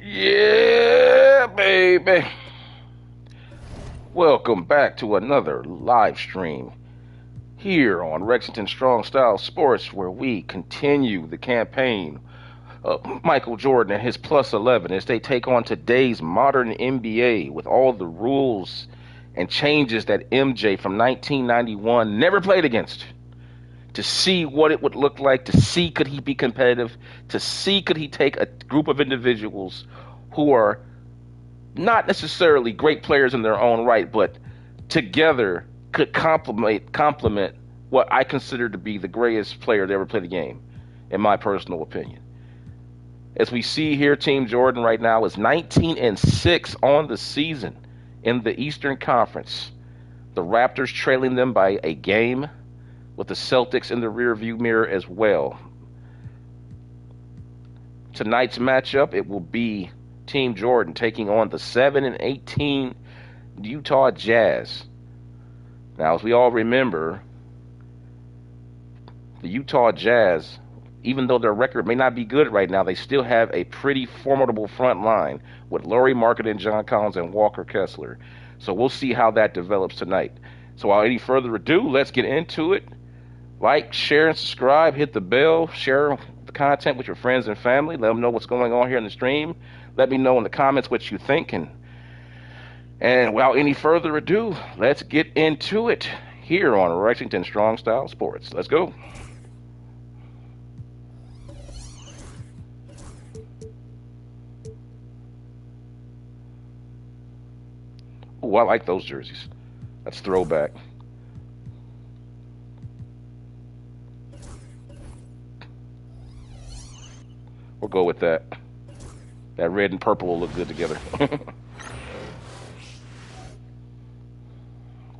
Yeah, baby. Welcome back to another live stream here on Lexington Strong Style Sports, where we continue the campaign of Michael Jordan and his plus 11 as they take on today's modern NBA with all the rules and changes that MJ from 1991 never played against. To see what it would look like, to see could he be competitive, to see could he take a group of individuals who are not necessarily great players in their own right, but together could complement what I consider to be the greatest player to ever play the game, in my personal opinion. As we see here, Team Jordan right now is 19-6 on the season in the Eastern Conference. The Raptors trailing them by a game, with the Celtics in the rearview mirror as well. Tonight's matchup, it will be Team Jordan taking on the 7-18 Utah Jazz. Now, as we all remember, the Utah Jazz, even though their record may not be good right now, they still have a pretty formidable front line with Lauri, Markkenan, John Collins, and Walker Kessler. So we'll see how that develops tonight. So without any further ado, let's get into it. Like, share, and subscribe. Hit the bell. Share the content with your friends and family. Let them know what's going on here in the stream. Let me know in the comments what you think. And without any further ado, let's get into it here on Lexington Strong Style Sports. Let's go. Oh, I like those jerseys. That's throwback. We'll go with that. That red and purple will look good together.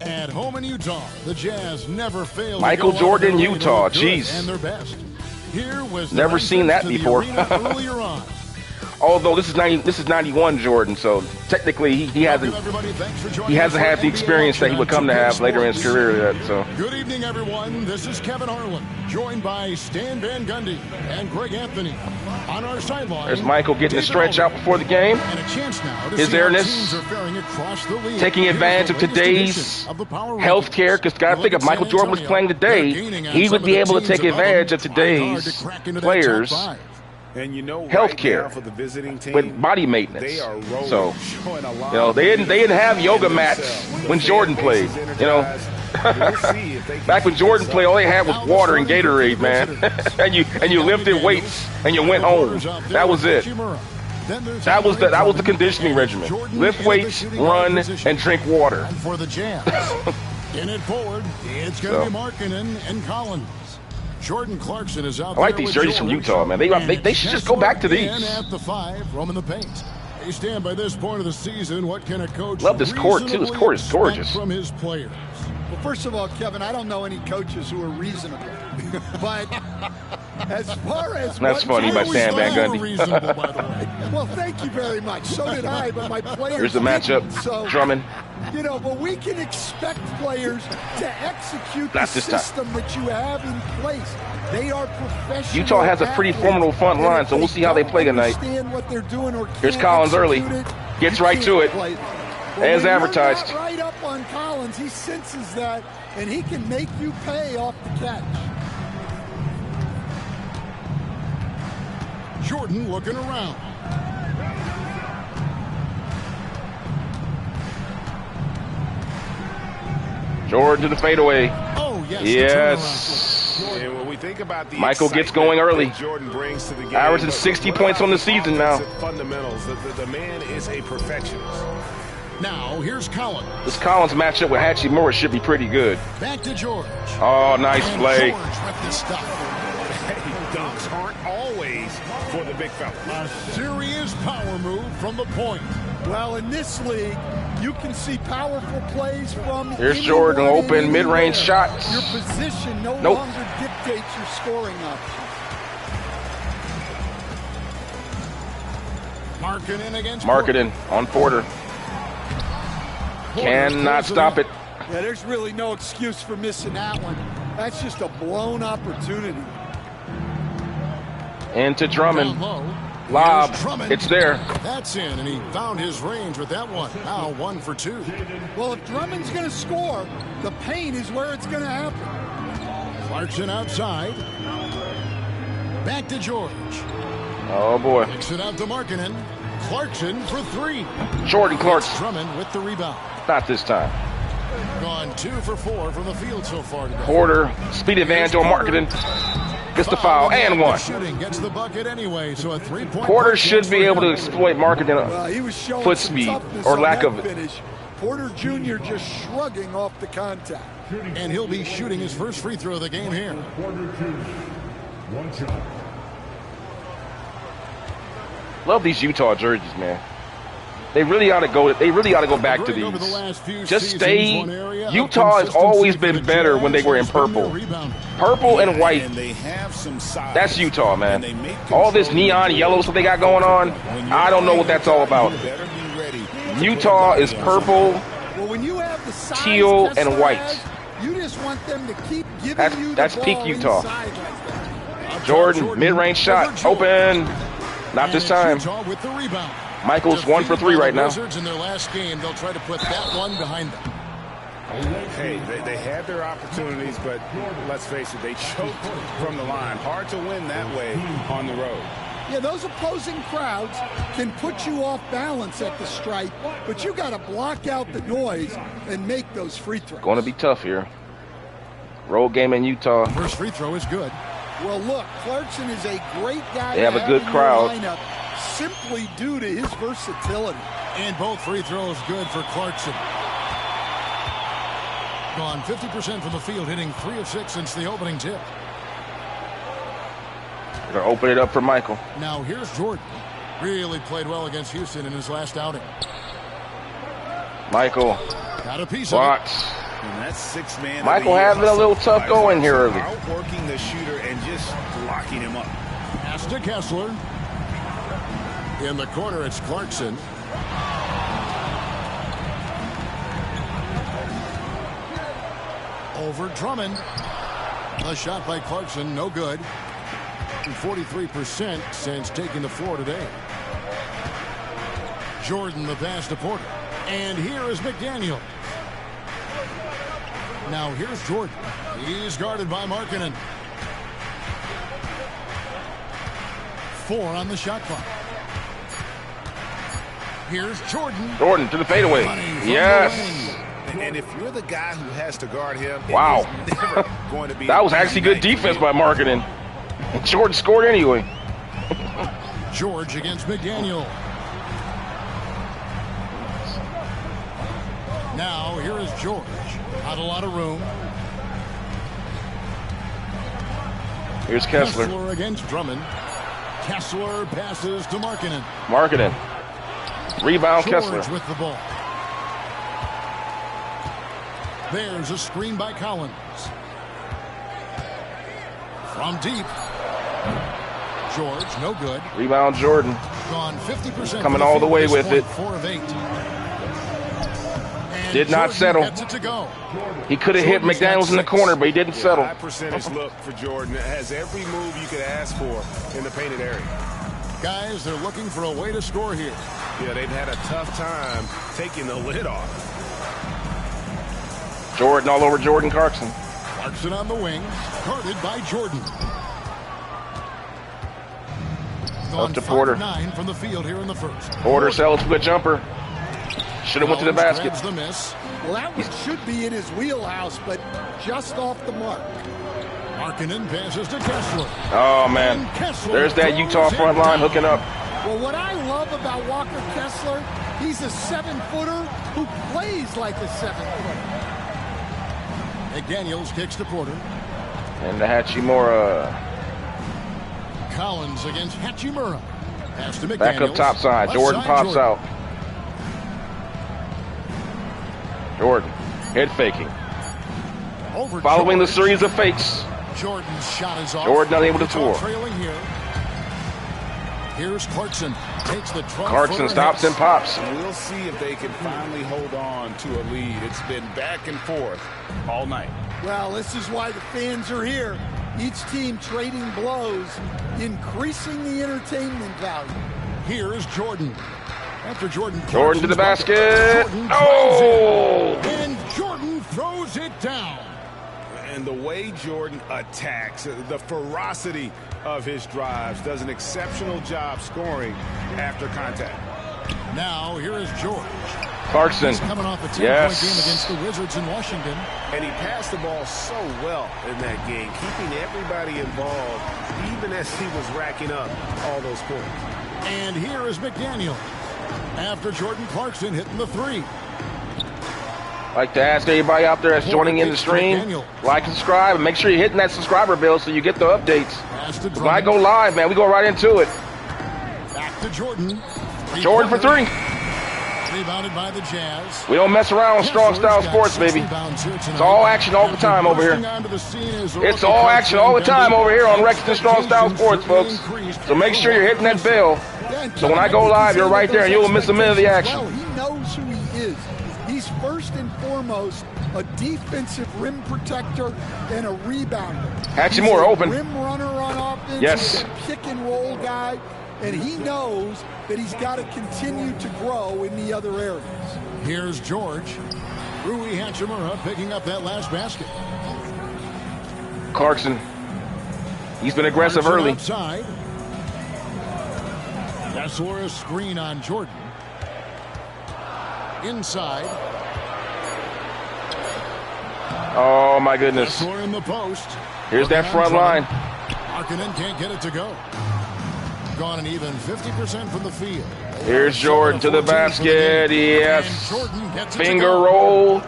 At home in Utah, the Jazz never failed. Michael Jordan, Utah. Jeez. And their best. Here was never seen that before. Earlier on. Although this is 91 Jordan, so technically he hasn't had the experience that he would come to have later in his career yet. So good evening, everyone. This is Kevin Harlan, joined by Stan Van Gundy and Greg Anthony. On our sideline, there's Michael getting a stretch out before the game. And a chance now to his airness, taking advantage of today's healthcare. Because gotta think, if Michael Jordan was playing today, he would be able to take advantage of today's players. And you know, healthcare right for the visiting team, with body maintenance. They are rolling, so they didn't have yoga mats when Jordan played. Back when Jordan played, all they had was water and Gatorade, man. and you lifted weights and you went home. That was it. That was the conditioning regimen. Lift weights, run, and drink water. For the Jazz, in it forward, it's going to be Markkenan and Collins. Jordan Clarkson is out. I like these jerseys from Utah, man. They should just go back to these. At the 5, roaming the paint. They stand by this point of the season. What can a coach love this court too? This court is gorgeous. From his players. Well, first of all, Kevin, I don't know any coaches who are reasonable, but as far as that's funny by Stan Van Gundy. Reasonable, by the way. Well, thank you very much. So did I, but my players. Here's the matchup. So, Drummond. But we can expect players to execute the system that you have in place. They are professional. Utah has a pretty formidable front line, so we'll see how they play tonight. What they're doing or here's Collins early. Gets right to it. As advertised. Right up on Collins. He senses that, and he can make you pay off the catch. Jordan looking around. Jordan to the fadeaway. Oh, yes. Yes. And when we think about the Michael gets going early. Jordan brings to the game, averaging 60 points on the season now. Fundamentals. The man is a perfectionist. Now, here's Collins. This Collins matchup with Hachimura should be pretty good. Back to George. Oh, nice play. George with the stuff. Hey, dunks aren't always for the big fella. A serious power move from the point. Well, in this league, you can see powerful plays from here's Jordan, open mid-range shots. Your position no longer dictates your scoring option. Markkenan on Porter. Cannot stop it. Yeah, there's really no excuse for missing that one. That's just a blown opportunity. Into Drummond. Lob. It's there. That's in, and he found his range with that one. Now 1 for 2. Well, if Drummond's going to score, the paint is where it's going to happen. Clarkson outside. Back to George. Oh, boy. Kicks it out to Markkenan. Clarkson for 3. Jordan Clarkson. Drummond with the rebound. Not this time. Gone 2 for 4 from the field so far today. Porter, speed advantage on Markkenan. Gets the foul and 1. Shooting gets the bucket anyway, so a 3-point. Porter should be able to exploit Markkenan foot speed or lack of it. Finish. Porter Jr. just shrugging off the contact. And he'll be shooting his first free throw of the game here. Love these Utah jerseys, man. They really ought to go. They really ought to go back to these. Just stay. Utah has always been better when they were in purple, purple and white. That's Utah, man. All this neon yellow stuff they got going on, I don't know what that's all about. Utah is purple, teal, and white. You just want them to keep giving you the that's ball peak Utah. Jordan, mid-range shot, open. Not this time. Michael's 1 for 3 right now. In their last game, they'll try to put that one behind them. Hey, they had their opportunities, but let's face it, they choked from the line. Hard to win that way on the road. Yeah, those opposing crowds can put you off balance at the stripe, but you got to block out the noise and make those free throws. Going to be tough here. Road game in Utah. First free throw is good. Well, look, Clarkson is a great guy. They have a good crowd. Lineup simply due to his versatility. And both free throws good for Clarkson. Gone 50% from the field, hitting 3 of 6 since the opening tip. They're going to open it up for Michael. Now here's Jordan. Really played well against Houston in his last outing. Michael. Got a piece blocks. of it. And that's 6-man. Michael having a little tough going here early. Outworking the shooter and just locking him up. Pass to Kessler. In the corner, it's Clarkson. Over Drummond. A shot by Clarkson, no good. 43% since taking the floor today. Jordan the pass to Porter. And here is McDaniel. Now here's Jordan. He's guarded by Markkenan. 4 on the shot clock. Here's Jordan. Jordan to the fadeaway. Yes. And if you're the guy who has to guard him, wow. Going to be that was actually good defense by Markkenan. And Jordan scored anyway. George against McDaniel. Now here is George. Not a lot of room. Here's Kessler. Kessler against Drummond. Kessler passes to Markkenan. Markkenan. Rebound, George Kessler. with the ball. There's a screen by Collins. From deep. George, no good. Rebound, Jordan. Gone 50%. Coming all the way with it. 4 of 8. Did not settle. He could have hit McDaniels in the corner, but he didn't settle. High percentage look for Jordan. It has every move you could ask for in the painted area. Guys, they're looking for a way to score here. Yeah, they've had a tough time taking the lid off. Jordan all over Jordan Clarkson. Clarkson on the wing, guarded by Jordan. Up to Porter. 9 from the field here in the first. Porter sells to a jumper. Should have went to the basket. The miss. Well, that one should be in his wheelhouse, but just off the mark. Markkenan passes to Kessler. Oh, man. There's that Utah front line hooking up. Well, what I love about Walker Kessler, he's a 7-footer who plays like a 7-footer. McDaniels kicks to Porter. And the Hachimura. Collins against Hachimura. Pass to McDaniels. Back up top side. Jordan pops out. Jordan, head faking. Over following George. The series of fakes. Jordan's shot is off. Jordan unable to score. Trailing here. Here's Clarkson. Takes the 12. Clarkson stops and pops. And we'll see if they can finally hold on to a lead. It's been back and forth all night. Well, this is why the fans are here. Each team trading blows, increasing the entertainment value. Here is Jordan. After Jordan To the basket. Oh! And Jordan throws it down. And the way Jordan attacks, the ferocity of his drives, does an exceptional job scoring after contact. Now, here is George. Clarkson. He's coming off a 10-point game against the Wizards in Washington. And he passed the ball so well in that game, keeping everybody involved, even as he was racking up all those points. And here is McDaniel. After Jordan Clarkson hitting the three. Like to ask everybody out there that's joining in the stream, like and subscribe, and make sure you're hitting that subscriber bell so you get the updates. When I go live, man, we go right into it. Back to Jordan. Jordan for three. Rebounded by the Jazz. We don't mess around with strong style sports, baby. It's all action all the time over here. It's all action all the time over here on Lexington Strong Style Sports, folks. So make sure you're hitting that bell. So when I go live, you're right there and you won't miss a minute of the action. Well, he knows who he is. He's first and foremost a defensive rim protector and a rebounder. Hachimura open. Rim runner on offense. Yes. He's a pick and roll guy, and he knows that he's got to continue to grow in the other areas. Here's George. Rui Hachimura picking up that last basket. Clarkson. He's been aggressive early. Outside. Kessler a screen on Jordan. Inside. Oh, my goodness. Kessler in the post. Here's that front line. Markkenan can't get it to go. Gone an even 50% from the field. Here's Jordan to the basket. Yes. Finger roll.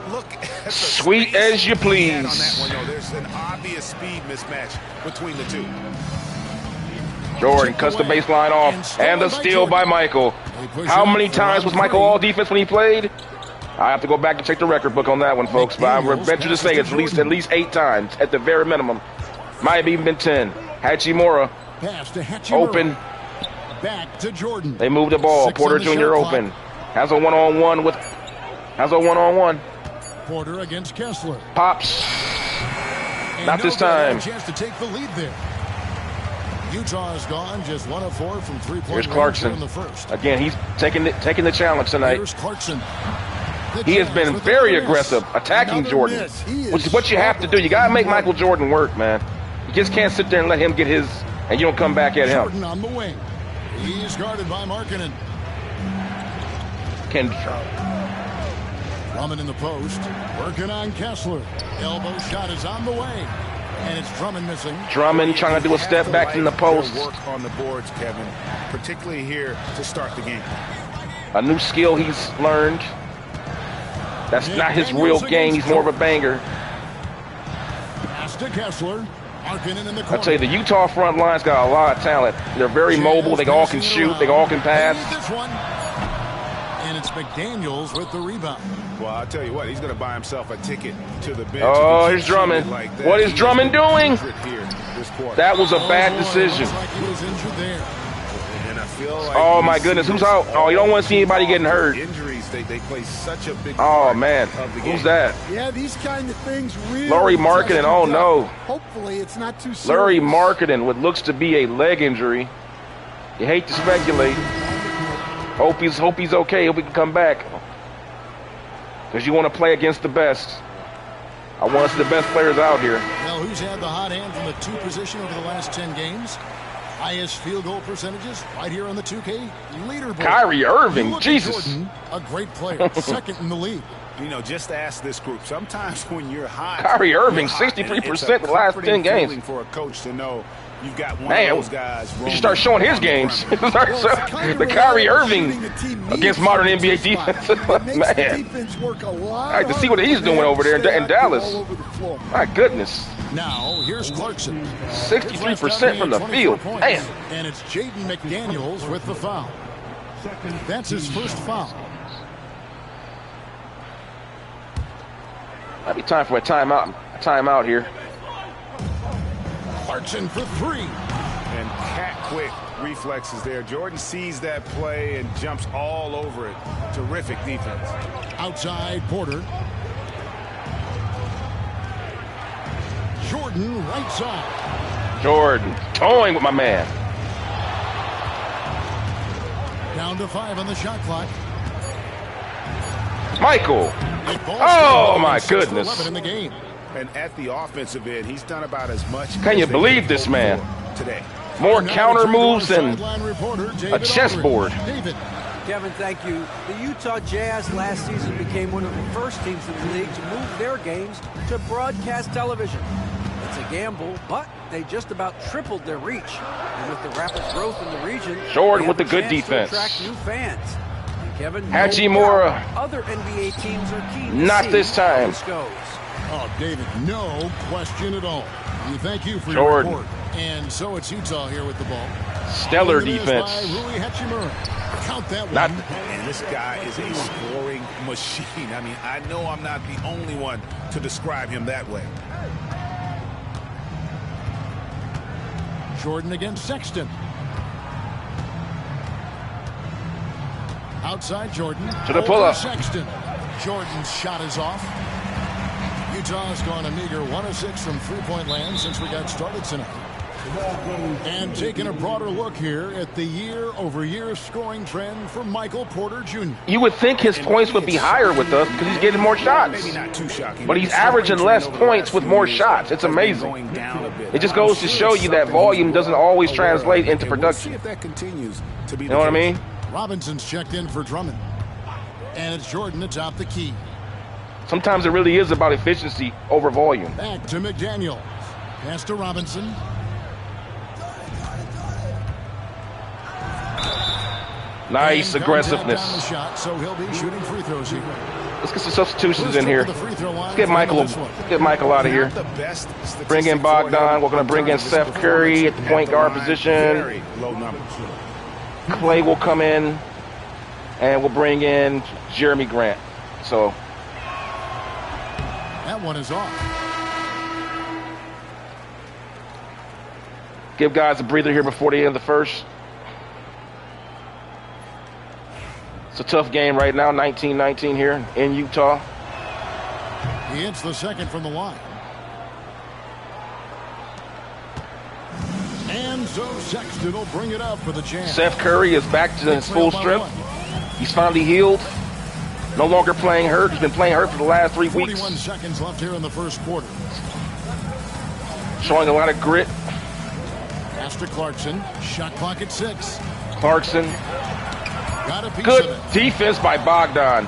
Sweet as you please. There's an obvious speed mismatch between the two. Jordan cuts the baseline off, and the steal by Michael. How many times was Michael all defense when he played? I have to go back and check the record book on that one, folks. But I would venture to say it's at least 8 times at the very minimum. Might have even been 10. Hachimura open. Back to Jordan. They move the ball. Porter Jr. open. Has a one-on-one. Porter against Kessler. Pops. Not this time. Chance to take the lead there. Utah is gone, just 1 of 4 from 3-point Here's Clarkson. in the first. Again, he's taking the challenge tonight. Here's Clarkson. He has been very aggressive attacking Jordan, which is what you have to do. You got to make Michael Jordan work, man. You just can't sit there and let him get his, and you don't come back at him. Jordan on the wing. He's guarded by Markkenan. Drummond in the post. Working on Kessler. Elbow shot is on the way. And it's Drummond missing. Drummond trying to do a step back in the post. Work on the boards, Kevin, particularly here to start the game. A new skill he's learned. That's not his real game. He's more of a banger. Pass to Kessler. Markkenan in the corner. I tell you, the Utah front line's got a lot of talent. They're very mobile. They all can shoot. They all can pass. This one. And it's McDaniels with the rebound. Well, I'll tell you what, he's going to buy himself a ticket to the bench. Oh, here's Drummond. Like what is Drummond doing? That was a bad decision. Like he was injured there. And I feel like oh, my goodness. Who's out? Oh, you don't want to see anybody getting hurt. Injuries, they play such a big part man. Of the game. Who's that? Yeah, these kind of things really. Lauri Markkenan. Oh, no. Hopefully, it's not too serious. Lauri Markkenan, what looks to be a leg injury. You hate to speculate. Hope he's okay. Hope he can come back. Because you want to play against the best. I want to see the best players out here. Well, who's had the hot hand from the 2 position over the last 10 games? Highest field goal percentages right here on the 2K leaderboard. Kyrie Irving, Jesus. Jordan, a great player, second in the league. You know, just ask this group. Sometimes when you're hot, Kyrie Irving, 63% the last 10 games. For a coach to know you've got one of those guys. You should start showing his games. The Kyrie Irving against modern NBA defense. Man, I like to see what he's doing over there in Dallas. My goodness. Now, here's Clarkson. 63% from the field. Man. And it's Jaden McDaniels with the foul. That's his first foul. Might be time for a timeout here. Clarkson for 3. And cat-quick reflexes there. Jordan sees that play and jumps all over it. Terrific defense. Outside Porter. Jordan Jordan, right side. Jordan toying with my man. Down to 5 on the shot clock. Michael. Oh, my goodness. In the game. And at the offensive end, he's done about as much. Can you believe this man? Today. More counter moves than a chessboard. David. Kevin, thank you. The Utah Jazz last season became one of the first teams in the league to move their games to broadcast television. It's a gamble, but they just about tripled their reach. And with the rapid growth in the region, Jordan with the good defense. To attract new fans. And Kevin, Hachimura. Other NBA teams are keen Not to this see time. how this goes. Oh, David, no question at all. We thank you for Jordan. your report. And so it's Utah here with the ball. Stellar defense. Count that one. And this guy is a scoring machine. I mean, I know I'm not the only one to describe him that way. Jordan against Sexton. Outside Jordan. To the pull-up. Sexton. Jordan's shot is off. Utah's gone a meager 1 of 6 from three-point land since we got started tonight. And taking a broader look here at the year-over-year scoring trend for Michael Porter Jr. You would think his points would be higher with us because he's getting more shots. Maybe not too shocking. But he's averaging less points with more shots. It's amazing. It just goes to show you that volume doesn't always translate into production. You know what I mean? Robinson's checked in for Drummond. And it's Jordan atop the key. Sometimes it really is about efficiency over volume. Back to McDaniel. Pass to Robinson. Nice aggressiveness. Down the shot, so he'll be shooting free throws here. Let's get some substitutions in here. Let's get Michael out of here. Bring in Bogdan. We're going to bring in Seth Curry at the point guard position. Clay will come in, and we'll bring in Jeremy Grant. So that one is off. Give guys a breather here before the end of the first. It's a tough game right now, 19-19 here in Utah. He hits the second from the line. And so Sexton will bring it up for the Jazz. Seth Curry is back to his full strength. He's finally healed. No longer playing hurt. He's been playing hurt for the last 3 weeks. 41 seconds left here in the first quarter. Showing a lot of grit. Pass to Clarkson. Shot clock at 6. Clarkson. Got a piece Good of it. defense by Bogdan.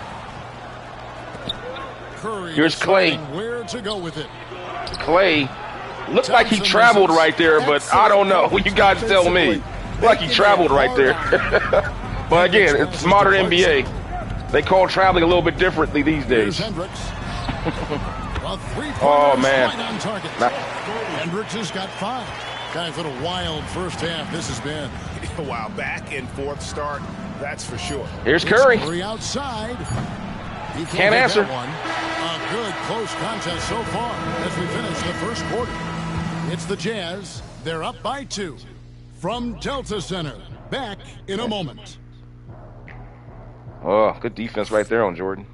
Curry Here's Clay. Where to go with it? Clay looked like he traveled right there, but I don't know. You guys tell me. Looked like he traveled right there. But again, it's modern NBA. They call traveling a little bit differently these days. Oh, man. Hendricks has got 5. Guys, what a wild first half this has been. Wow, back and forth start, that's for sure. Here's Curry. Curry outside. He Can't answer. One. A good close contest so far as we finish the first quarter. It's the Jazz. They're up by 2 from Delta Center. Back in a moment. Oh, good defense right there on Jordan.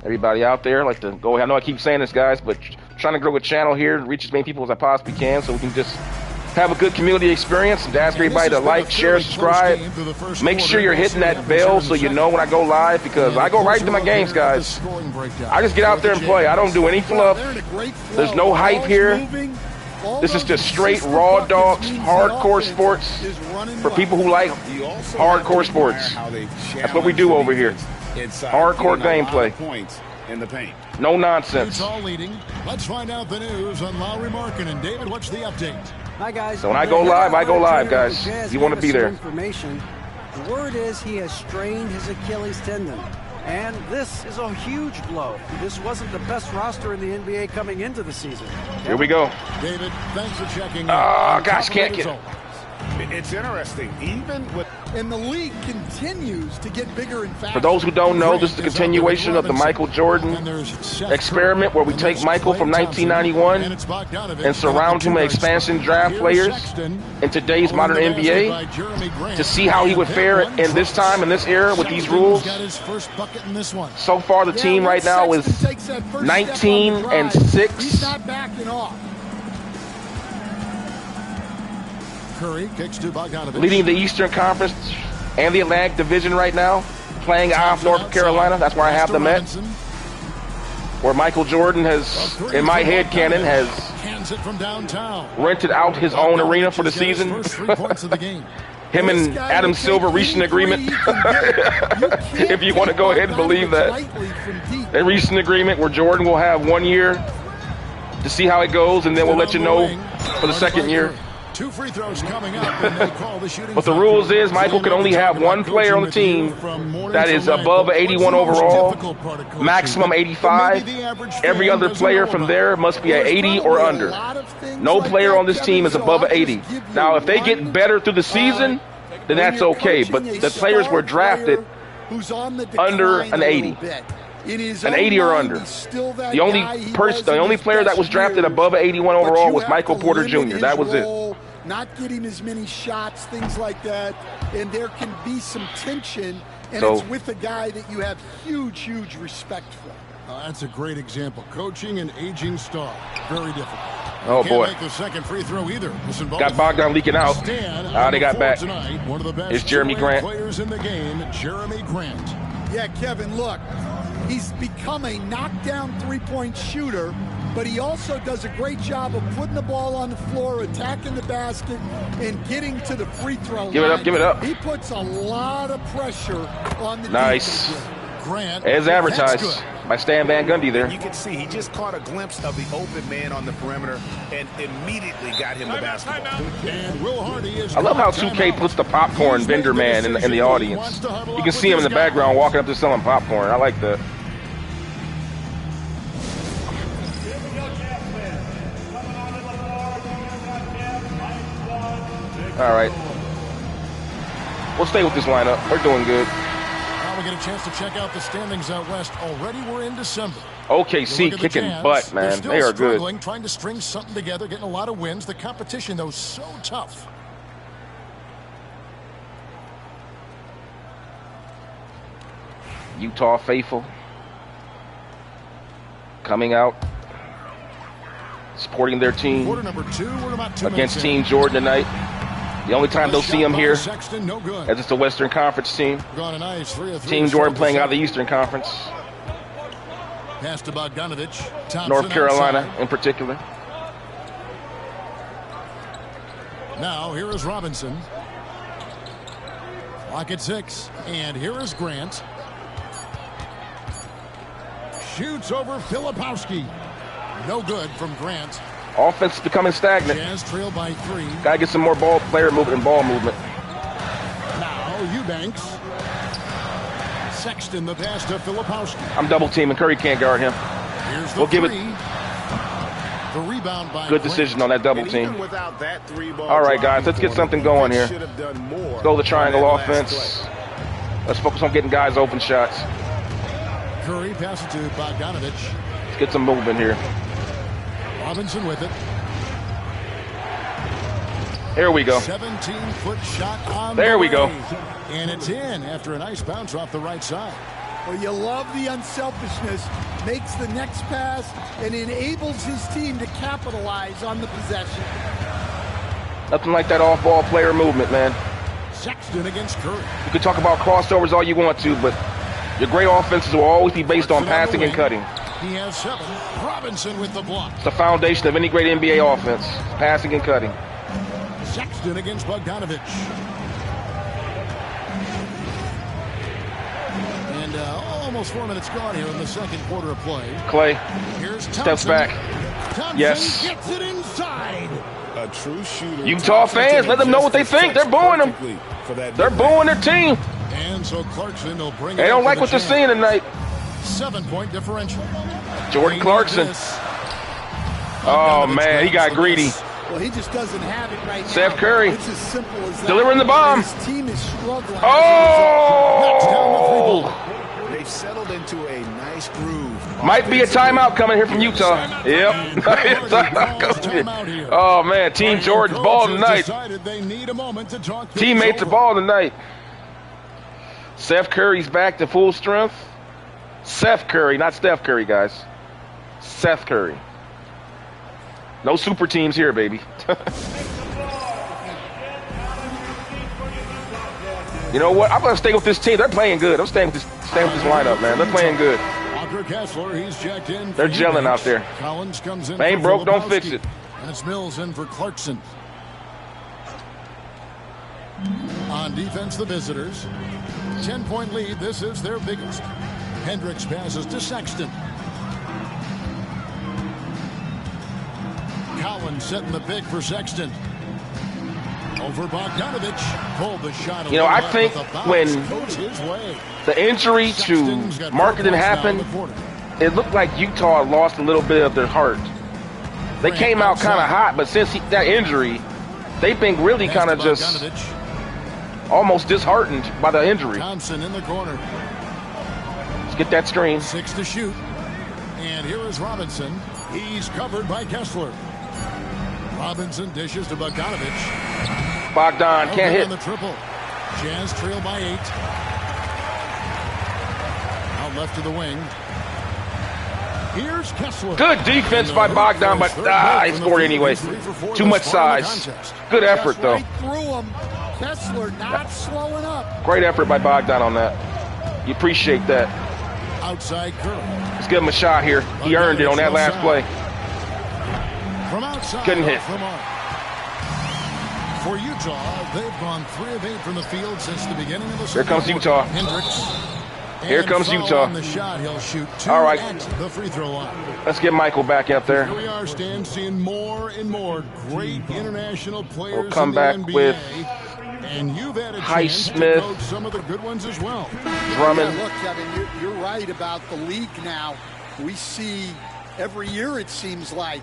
Everybody out there, like to go ahead. I know I keep saying this, guys, but trying to grow a channel here, reach as many people as I possibly can so we can just have a good community experience and ask everybody to like, share, subscribe. Make sure you're hitting that bell so you know when I go live, because I go right into my games, guys. I just get out there and play. I don't do any fluff. There's no hype here. This is just straight raw dogs, hardcore sports for people who like hardcore sports. That's what we do over here. Hardcore gameplay. In the paint. No nonsense. Utah leading. Let's find out the news on Lauri Markkenan. David, what's the update? Hi, guys. So when I go live, guys. You want to be there. Information. The word is he has strained his Achilles tendon. And this is a huge blow. This wasn't the best roster in the NBA coming into the season. Here we go. David, thanks for checking in. Oh, gosh, can't get it. It's interesting, even with... And the league continues to get bigger and faster. For those who don't know, this is the continuation of the Michael Jordan experiment where we take Michael from 1991 and surround him with expansion draft players in today's modern NBA to see how he would fare in this time, in this era, with these rules. So far, the team right now is 19-6. He's not backing off. Curry kicks to Bogdanovich. Leading the Eastern Conference and the Atlantic Division right now, playing out of North Carolina. That's where I have them at. Where Michael Jordan has, in my head canon, has rented out his own arena for the season. Him and Adam Silver reached an agreement. If you want to go ahead and believe that. They reached an agreement where Jordan will have 1 year to see how it goes, and then we'll let you know for the second year. 2 free throws coming up, and they call the shooting But the rules is Michael can only have one player on the team that is above 81 overall, maximum 85. Every other player from there must be at 80 or under. No player on this team is above 80. Now, if they get better through the season, then that's okay. But the players were drafted under an 80. An 80 or under. The only player that was drafted above 81 overall was Michael Porter Jr. That was it. Not getting as many shots, things like that, and there can be some tension, and So- it's with a guy that you have huge respect for. That's a great example. Coaching an aging star. Very difficult. Oh, Can't boy. make the second free throw either. Got Bogdan leaking out. They got back. Tonight, one of the best It's Jeremy two-way Grant. players in the game, Jeremy Grant. Yeah, Kevin, look, he's become a knockdown three-point shooter, but he also does a great job of putting the ball on the floor, attacking the basket, and getting to the free throw line. Give it up, give it up. He puts a lot of pressure on the Nice. defense. Grant. As advertised That's good. by Stan Van Gundy there. You can see he just caught a glimpse of the open man on the perimeter and immediately got him the basketball. And Will Hardy is I love how called 2K timeout. puts the popcorn He's vendor making man the in the decision. audience. Wants to huddle You up can with see him in his the guy. background walking up to selling popcorn. I like that. All right. We'll stay with this lineup. We're doing good. Now we get a chance to check out the standings out west. Already we're in December. OKC You look at the kicking Jazz, butt, they're man. still They are good. struggling, trying to string something together, getting a lot of wins. The competition, though, so tough. Utah faithful coming out, supporting their team Quarter number 2, we're about 2 against minutes Team in. Jordan tonight. The only time they'll see him here, as Sexton, no good. it's the Western Conference team. Gone a nice 3 of 3 Team to Jordan start playing the out of the second. Eastern Conference, Pass to Bogdanovich. Thompson North Carolina outside. in particular. Now here is Robinson. Clock at 6. And here is Grant. Shoots over Filipowski. No good from Grant. Offense is becoming stagnant. Jazz trail by 3. Gotta get some more player movement and ball movement. Now Eubanks. Sexton the pass to Filipowski. I'm double teaming. Curry can't guard him. Here's the We'll give it- 3. The rebound by Good Grant. decision on that double And team. even without that three-ball All right, drive guys, let's get before something the going defense here. should have done more Let's go the triangle on that last offense. play. Let's focus on getting guys open shots. Curry passes to Bogdanovich. Let's get some movement here. Robinson with it. Here we go. 17-foot shot on There the we way. go. And it's in after a nice bounce off the right side. Well, you love the unselfishness, makes the next pass, and enables his team to capitalize on the possession. Nothing like that off-ball player movement, man. Sexton against Curry. You can talk about crossovers all you want to, but your great offenses will always be based on Clarkson passing the and wing. cutting. He has 7. Robinson with the block. It's the foundation of any great NBA offense, passing and cutting. Sexton against Bogdanovich. And almost 4 minutes gone here in the second quarter of play. Clay Here's Thompson. steps back. Thompson Yes. gets it inside. A true shooter. Utah fans, let them know what they think. They're booing them. They're booing their team. And so Clarkson will bring They it don't up like for what the they're seeing tonight. 7-point differential. Jordan Clarkson. This. Oh, Bogdanovich man, he grabs got the greedy. miss. Well, he just doesn't have it right now. Steph Curry. It's as simple as that. Delivering the bomb. His team is struggling. Oh! They've settled into a nice groove. Might be a timeout coming here from Utah. Yep. Oh, man. Team Jordan's ball tonight. Teammates are ball tonight. Seth Curry's back to full strength. Seth Curry, not Steph Curry, guys. Seth Curry. No super teams here, baby. You know what? I'm going to stay with this team. They're playing good. I'm staying with this lineup, man. They're playing good. Kessler, he's checked in. They're gelling out there. Collins comes in. They ain't broke, don't fix it. That's Mills in for Clarkson. On defense, the visitors. 10-point lead. This is their biggest. Hendricks passes to Sexton. Collins setting the pick for Sexton. Over Bogdanovich. Pulled the shot. You know, I think when the injury to Markkenan happened, it looked like Utah lost a little bit of their heart. They came out kind of hot, but since that injury, they've been really kind of just almost disheartened by the injury. Thompson in the corner. Let's get that screen. 6 to shoot. And here is Robinson. He's covered by Kessler. Robinson dishes to Bogdanovich. Bogdan can't hit. On the triple. Jazz trail by 8. Out left to the wing. Here's Kessler. Good defense by Bogdan, but he scored anyway. Too much size. Good effort, though. Right through him. Kessler not slowing up. Great effort by Bogdan on that. You appreciate that. Outside Curry. Let's give him a shot here. He earned it on that last play. From outside. Couldn't hit. For Utah, they've gone 3 of 8 from the field since the beginning of the Here comes Utah. Hendricks. Here comes Utah. On the shot, he'll shoot 2 all right. at the free throw line. Let's get Michael back up there. Here we are, Stan, seeing more and more great international players. We'll come in the back NBA, with and you've had a chance to Highsmith, coach some of the good ones as well. Drummond. Yeah, look, Kevin, you're right about the league now. We see every year, it seems like,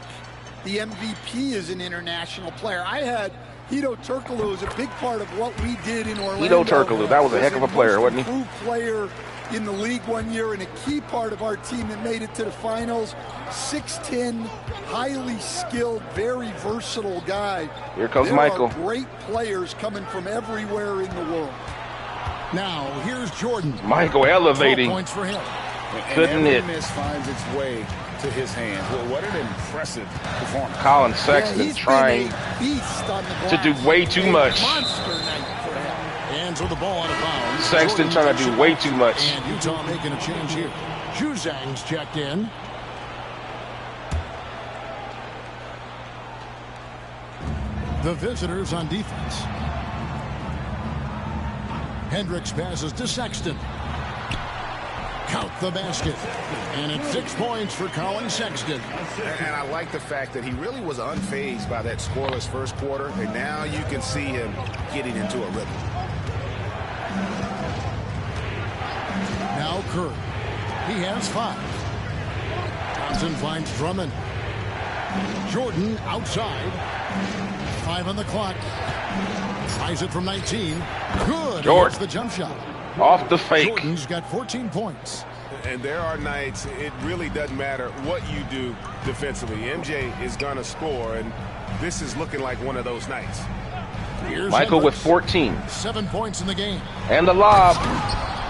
the MVP is an international player. I had Hedo Turkoglu was a big part of what we did in Orlando. Hedo Turkoglu, that was a heck of a player, wasn't he? Improved player in the league one year and a key part of our team that made it to the finals. 6'10", highly skilled, very versatile guy. Here comes there Michael. Are great players coming from everywhere in the world. Now here's Jordan. Michael elevating. 12 points for him. Couldn't hit. Every miss finds its way to his hands. Well, what an impressive performance. Colin Sexton trying to do way too much. Hands with the ball out of bounds. Sexton trying to do way too much. And Utah making a change here. Juzang's checked in. The visitors on defense. Hendricks passes to Sexton. Count the basket. And it's 6 points for Colin Sexton. And I like the fact that he really was unfazed by that scoreless first quarter. And now you can see him getting into a rhythm. Now Curry. He has 5. Thompson finds Drummond. Jordan outside. 5 on the clock. Tries it from 19. Good. Jordan. The jump shot. Off the fake. Jordan's got 14 points. And there are nights it really doesn't matter what you do defensively. MJ is going to score, and this is looking like one of those nights. Here's Michael with Hendricks. 14. 7 points in the game. And the lob.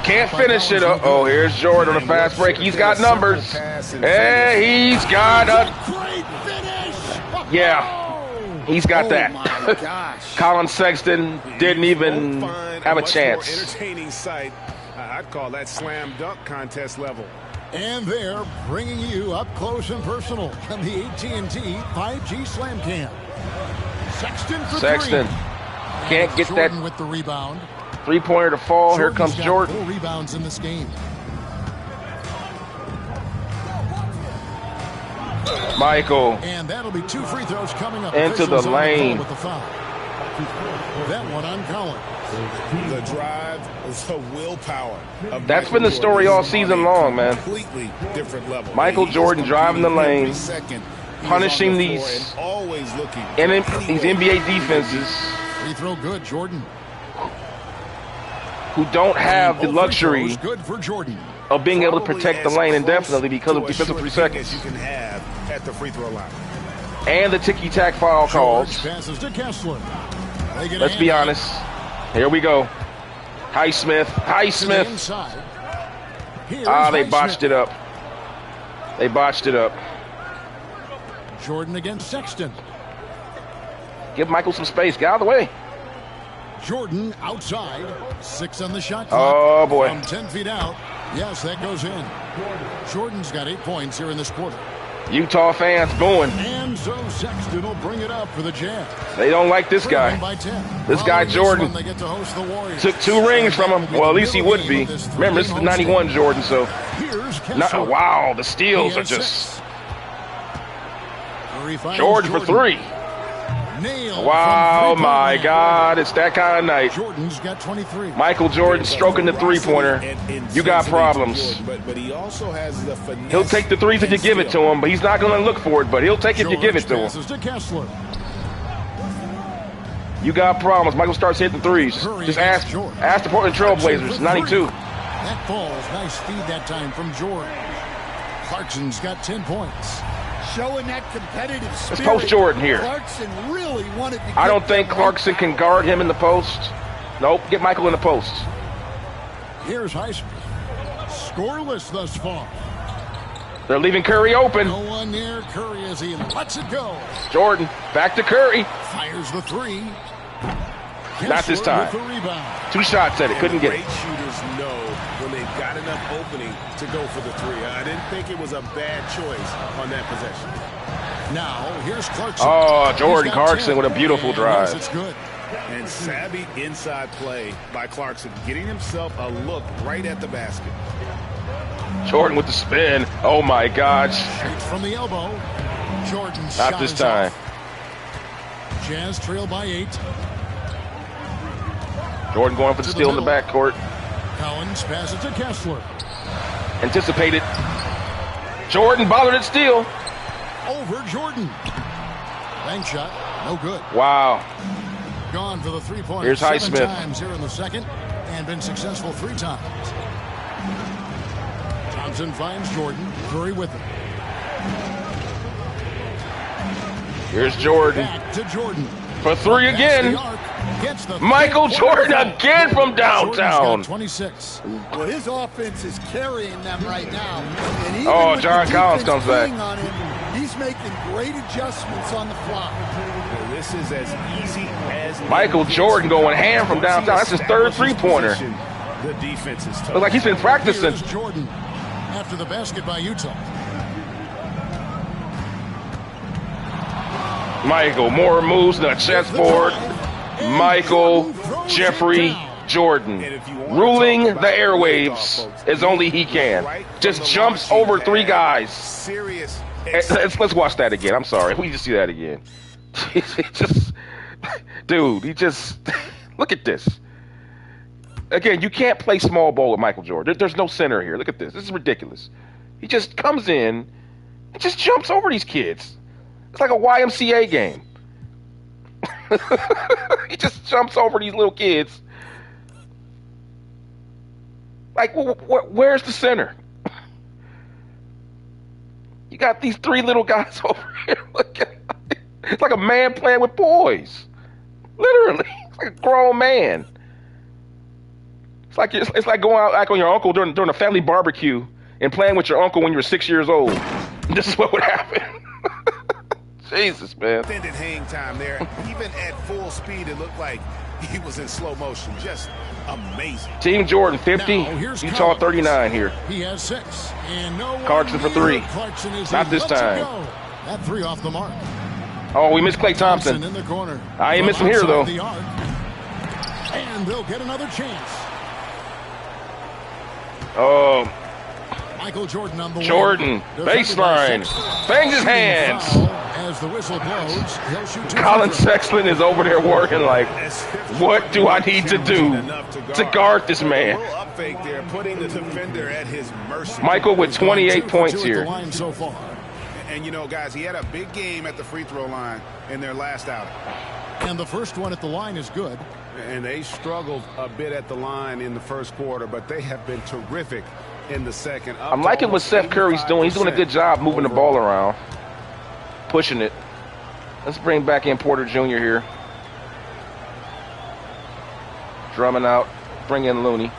Can't finish it. Uh-oh, here's Jordan on a fast break. He's got numbers. Hey, he's got a... Great finish. Yeah. He's got that. My gosh. Colin Sexton didn't even have a chance. Entertaining sight. I'd call that slam dunk contest level. And they're bringing you up close and personal on the AT&T 5G Slam Cam. Sexton for 3. Can't get Jordan that with the rebound. three-pointer to fall. Here comes Jordan's got Jordan. 4 rebounds in this game. Michael And that'll be 2 free throws coming up. into the Officials on lane. with the foul. That one on Collins. The drive, the willpower. That's been the story all season long, man. Completely different level. Michael Jordan driving the lane. Second, punishing these NBA defenses Free throw good, Jordan. who don't have the luxury Good for Jordan. of being able to protect the lane indefinitely because of defensive 3 seconds. You can have at the free throw line. And the ticky-tack foul calls. Passes to Kessler. Let's be honest. Here we go. Highsmith. Inside. They botched it up. They botched it up. Jordan against Sexton. Give Michael some space. Get out of the way. Jordan outside. 6 on the shot clock. Oh, boy. From 10 feet out. Yes, that goes in. Jordan's got 8 points here in this quarter. Utah fans booing. And so Sexton will bring it up for the Jazz. They don't like this guy. This guy, Jordan, took 2 rings from him. Well, at least he would be. Remember, this is the 91 Jordan, so. Wow, the steals are just. Jordan for 3. Wow, my God, it's that kind of night. Jordan's got 23. Michael Jordan stroking the 3-pointer. You got problems. But he also has the finesse. He'll take the 3s if you give it to him, but he's not going to look for it, but he'll take it if you give it to him. You got problems. Michael starts hitting 3s. Just ask the Portland Trailblazers, 92. That falls. Nice feed that time from Jordan. Clarkson's got 10 points. Showing that competitive spirit. Let's post Jordan here. Clarkson really wanted to. I don't think Clarkson can guard him in the post. Nope, get Michael in the post. Here's Highsmith. Scoreless thus far. They're leaving Curry open. No one near Curry as he lets it go. Jordan, back to Curry. Fires the 3. Not this time. 2 shots at it, couldn't get it. Great shooters know when they've got enough opening to go for the 3. I didn't think it was a bad choice on that possession. Now, here's Clarkson. Oh, Jordan Clarkson with a beautiful drive. It's good. And savvy inside play by Clarkson, getting himself a look right at the basket. Jordan with the spin. Oh, my gosh. Shoots from the elbow. Jordan's Not shot this is time. off. Jazz trail by 8. Jordan going for the steal in the backcourt. Collins passes to Kessler. Anticipated. Jordan bothered at steal. Over Jordan. Bank shot. No good. Wow. Gone for the 3-pointer. Here's 7 Highsmith. times here in the second and been successful 3 times. Johnson finds Jordan. Curry with him. Here's Jordan. Back to Jordan. For 3 again. Michael Jordan again from downtown. 26. Well, his offense is carrying them right now. And even Oh, with John the Collins defense comes back. being on him, he's making great adjustments on the fly. Well, this is as easy as Michael Jordan going ham from downtown. That's his 3rd 3-pointer. The defense is tough. Looks like he's been practicing. Here's Jordan after the basket by Utah. Michael, more moves than a chessboard. Michael Jeffrey Jordan, ruling the airwaves as only he can. Just jumps over 3 guys. Serious. Let's watch that again. I'm sorry. We just see that again. Dude, he just look at this. Again, you can't play small ball with Michael Jordan. There's no center here. Look at this. This is ridiculous. He just comes in and just jumps over these kids. It's like a YMCA game. He just jumps over these little kids. Like, where's the center? You got these 3 little guys over here. Look at it. It's like a man playing with boys. Literally. It's like a grown man. It's like going out like on your uncle during a family barbecue and playing with your uncle when you were 6 years old. This is what would happen. Jesus, man. Extended hang time there. Even at full speed, it looked like he was in slow motion. Just amazing. Team Jordan 50, Utah 39 here. He has 6. And no Clarkson for 3. Not this time. That 3 off the mark. Oh, we missed Klay Thompson. In the corner. I ain't miss him here, though. And they'll get another chance. Oh, Michael Jordan on the Jordan, baseline, bangs his hands. As the whistle blows, he'll shoot 2. Colin Sexton is over there working like, what do I need to do to guard this man? Putting the defender at his mercy. Michael with 28 points here. So far. And, you know, guys, he had a big game at the free throw line in their last outing. And the first one at the line is good. And they struggled a bit at the line in the first quarter, but they have been terrific in the second. I'm liking what Seth Curry's doing. He's doing a good job moving the ball around, pushing it. Let's bring back in Porter Jr. here. Drumming out. Bring in Looney.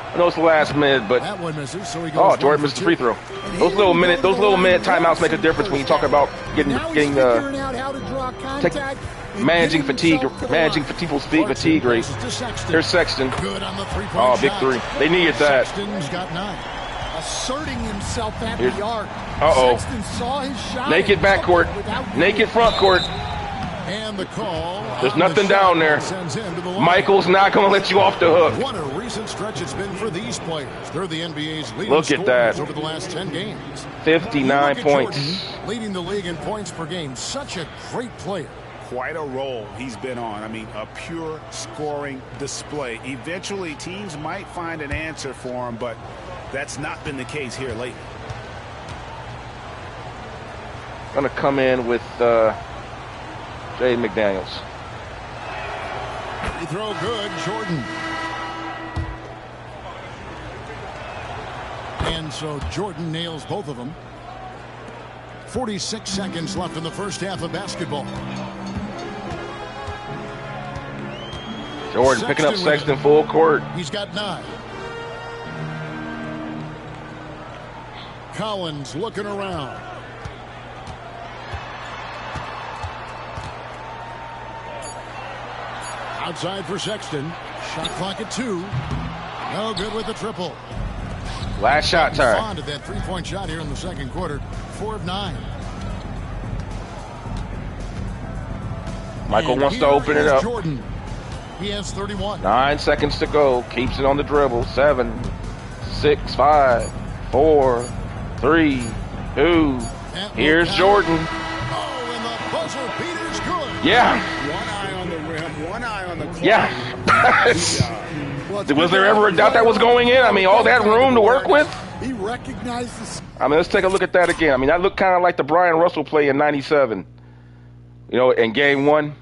I know it's the last minute, but that one misses, so he goes Jordan missed the free throw. Those little minute timeouts make a difference when you talk about managing people's fatigue rate. Here's Sexton. Oh, big three. They needed that. Sexton's got 9. Asserting himself at the arc. Sexton saw his shot. Naked backcourt. Naked front court. And the call. There's nothing down there. Michael's not going to let you off the hook. What a recent stretch it's been for these players. They're the NBA's leading Look at that. over the last 10 games. 59 points. Jordan, leading the league in points per game. Such a great player. Quite a role he's been on. I mean, a pure scoring display. Eventually, teams might find an answer for him, but that's not been the case here lately. Going to come in with Jay McDaniels. Free throw good, Jordan. And so Jordan nails both of them. 46 seconds left in the first half of basketball. Jordan picking up Sexton full court. He's got 9. Collins looking around. Outside for Sexton. Shot clock at 2. No good with the triple. Last shot time. On to that three-point shot here in the second quarter. 4 of 9. Michael wants to open it up. Jordan. He has 31. 9 seconds to go. Keeps it on the dribble. 7, 6, 5, 4, 3, 2. Here's Jordan. Oh, and the buzzer beater's good. Yeah. One eye on the rim, one eye on the clock. Yeah. Was there ever a doubt that was going in? I mean, all that room to work with? He recognized this. I mean, let's take a look at that again. I mean, that looked kind of like the Brian Russell play in '97. You know, in game 1.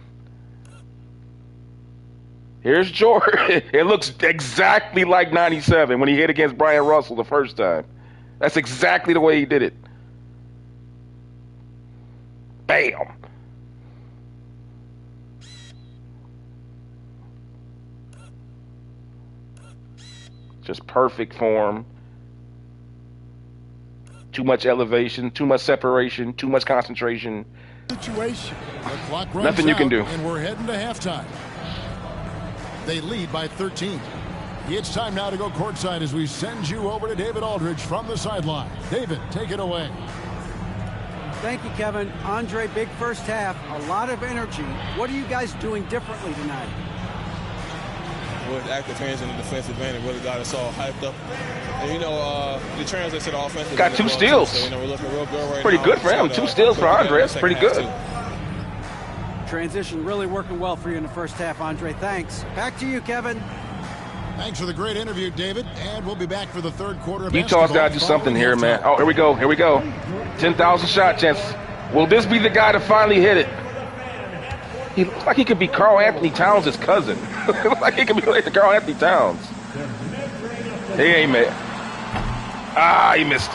Here's Jordan. It looks exactly like '97 when he hit against Brian Russell the first time. That's exactly the way he did it. Bam. Just perfect form. Too much elevation, too much separation, too much concentration. Situation. The clock runs Nothing you can out, do. And we're heading to halftime. They lead by 13. It's time now to go courtside as we send you over to David Aldridge from the sideline. David, take it away. Thank you, Kevin. Andre, big first half, a lot of energy. What are you guys doing differently tonight? With active hands in the defensive end, it really got us all hyped up. And, you know, the translate to the offensive. Got 2 steals. So, you know, we're looking real good right pretty now. good for him. 2 steals for Andre. That's pretty good. Transition really working well for you in the first half, Andre. Thanks. Back to you, Kevin. Thanks for the great interview, David. And we'll be back for the third quarter of Utah's got to do something here, man. Oh, here we go. Here we go. 10,000 shot chance. Will this be the guy to finally hit it? He looks like he could be Karl Anthony Towns' cousin. Looks like he could be related to Karl Anthony Towns. He ain't made. Ah, he missed.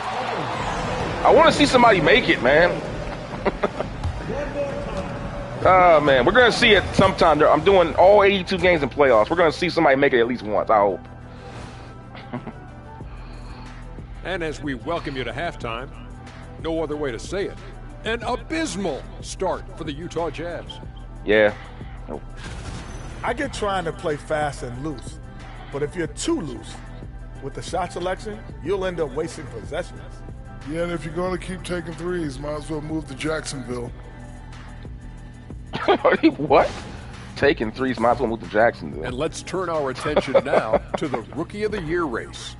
I want to see somebody make it, man. Oh, man. We're going to see it sometime. I'm doing all 82 games in playoffs. We're going to see somebody make it at least once, I hope. And as we welcome you to halftime, no other way to say it, an abysmal start for the Utah Jazz. Yeah. I get trying to play fast and loose, but if you're too loose with the shot selection, you'll end up wasting possessions. Yeah, and if you're going to keep taking threes, might as well move to Jacksonville. What? Taking threes, might as well move to Jacksonville. And let's turn our attention now to the Rookie of the Year race.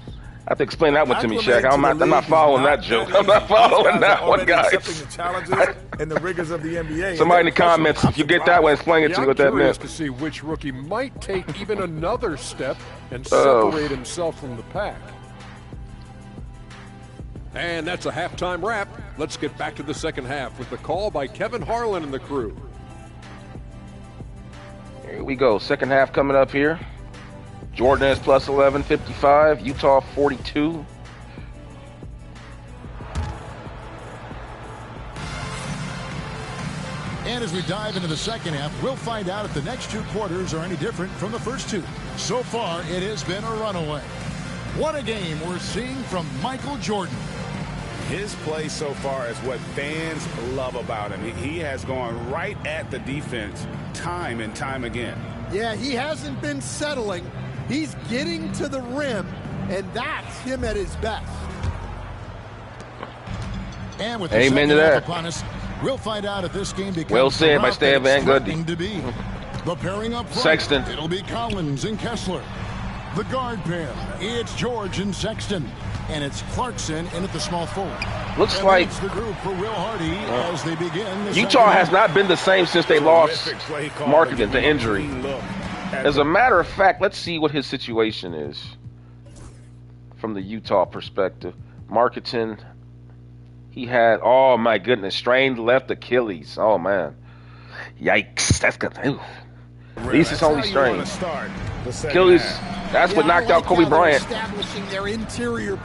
I have to explain that one to me, Shaq. I'm not following that joke. I'm not following that one, guys. The challenges and the rigors of the NBA. Somebody in the comments, if you get that one, explain it to me what that meant. I'm curious to see which rookie might take even another step and separate himself from the pack. And that's a halftime wrap. Let's get back to the second half with the call by Kevin Harlan and the crew. Here we go. Second half coming up here. Jordan is plus 11, 55. Utah 42. And as we dive into the second half, we'll find out if the next two quarters are any different from the first two. So far, it has been a runaway. What a game we're seeing from Michael Jordan. His play so far is what fans love about him. He has gone right at the defense time and time again. Yeah, he hasn't been settling. He's getting to the rim, and that's him at his best. And with the Amen to second half that. upon us, we'll find out if this game becomes Well said by the Stan route that Van it's Gundy. threatening to be. The pairing up front, Sexton. It'll be Collins and Kessler. The guard pair, it's George and Sexton. And it's Clarkson in at the small forward. Looks and like it's the group for Will Hardy as they begin the Utah second has half. not been the same since they lost Terrific play call Markkenan give to him a injury. clean look at As a matter of fact, let's see what his situation is from the Utah perspective. Markkenan, he had, oh my goodness, strained left Achilles. Oh man, yikes! That's good. Ooh. At least it's only strained. Achilles, that's what knocked out Kobe Bryant.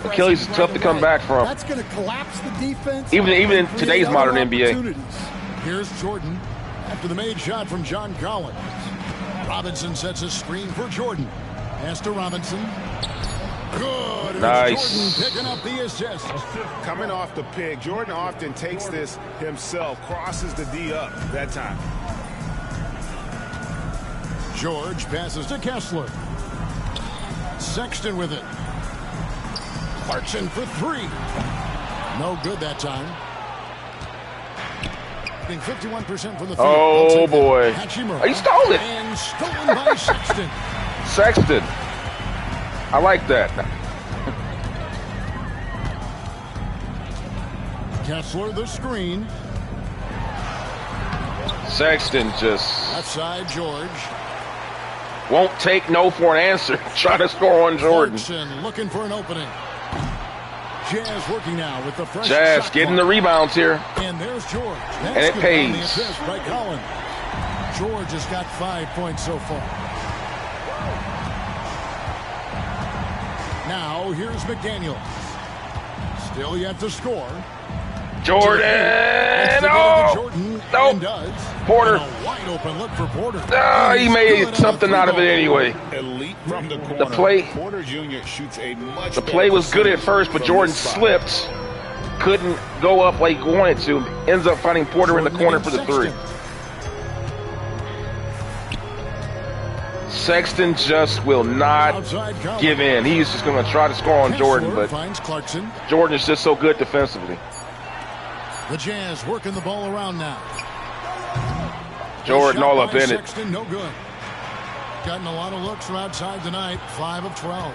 Achilles is tough to come back from. That's going to collapse the defense. Even in today's modern NBA. Here's Jordan after the made shot from John Collins. Robinson sets a screen for Jordan. Pass to Robinson. Good. Nice. Jordan picking up the assist. Coming off the pick, Jordan often takes this himself, crosses the D up that time. George passes to Kessler. Sexton with it. Clarkson for three. No good that time. 51% from the field. Oh boy. Oh, he stole it. And stolen by Sexton. Sexton. I like that. Kessler the screen. Sexton just Left side George. won't take no for an answer. Try to score on Jordan. Clarkson looking for an opening. Jazz working now with the fresh Jazz shot getting clock. the rebounds here. And there's George. And it That's pays. on the assist by Collins. George has got 5 points so far. Now here's McDaniel. Still yet to score. Jordan! Oh! Oh! Jordan Nope. and does. Porter. And a wide open look for Porter. Ah, he made something out of it anyway. Elite from the corner. The play, Porter Jr. shoots a much the play was good at first, but Jordan slipped. Couldn't go up like he wanted to. Ends up finding Porter in the corner for the three. Sexton just will not give in. He's just going to try to score on Jordan, but finds Clarkson. Jordan is just so good defensively. The Jazz working the ball around now. Jordan all up in it. Sexton, no good. Gotten a lot of looks from outside tonight. 5 of 12.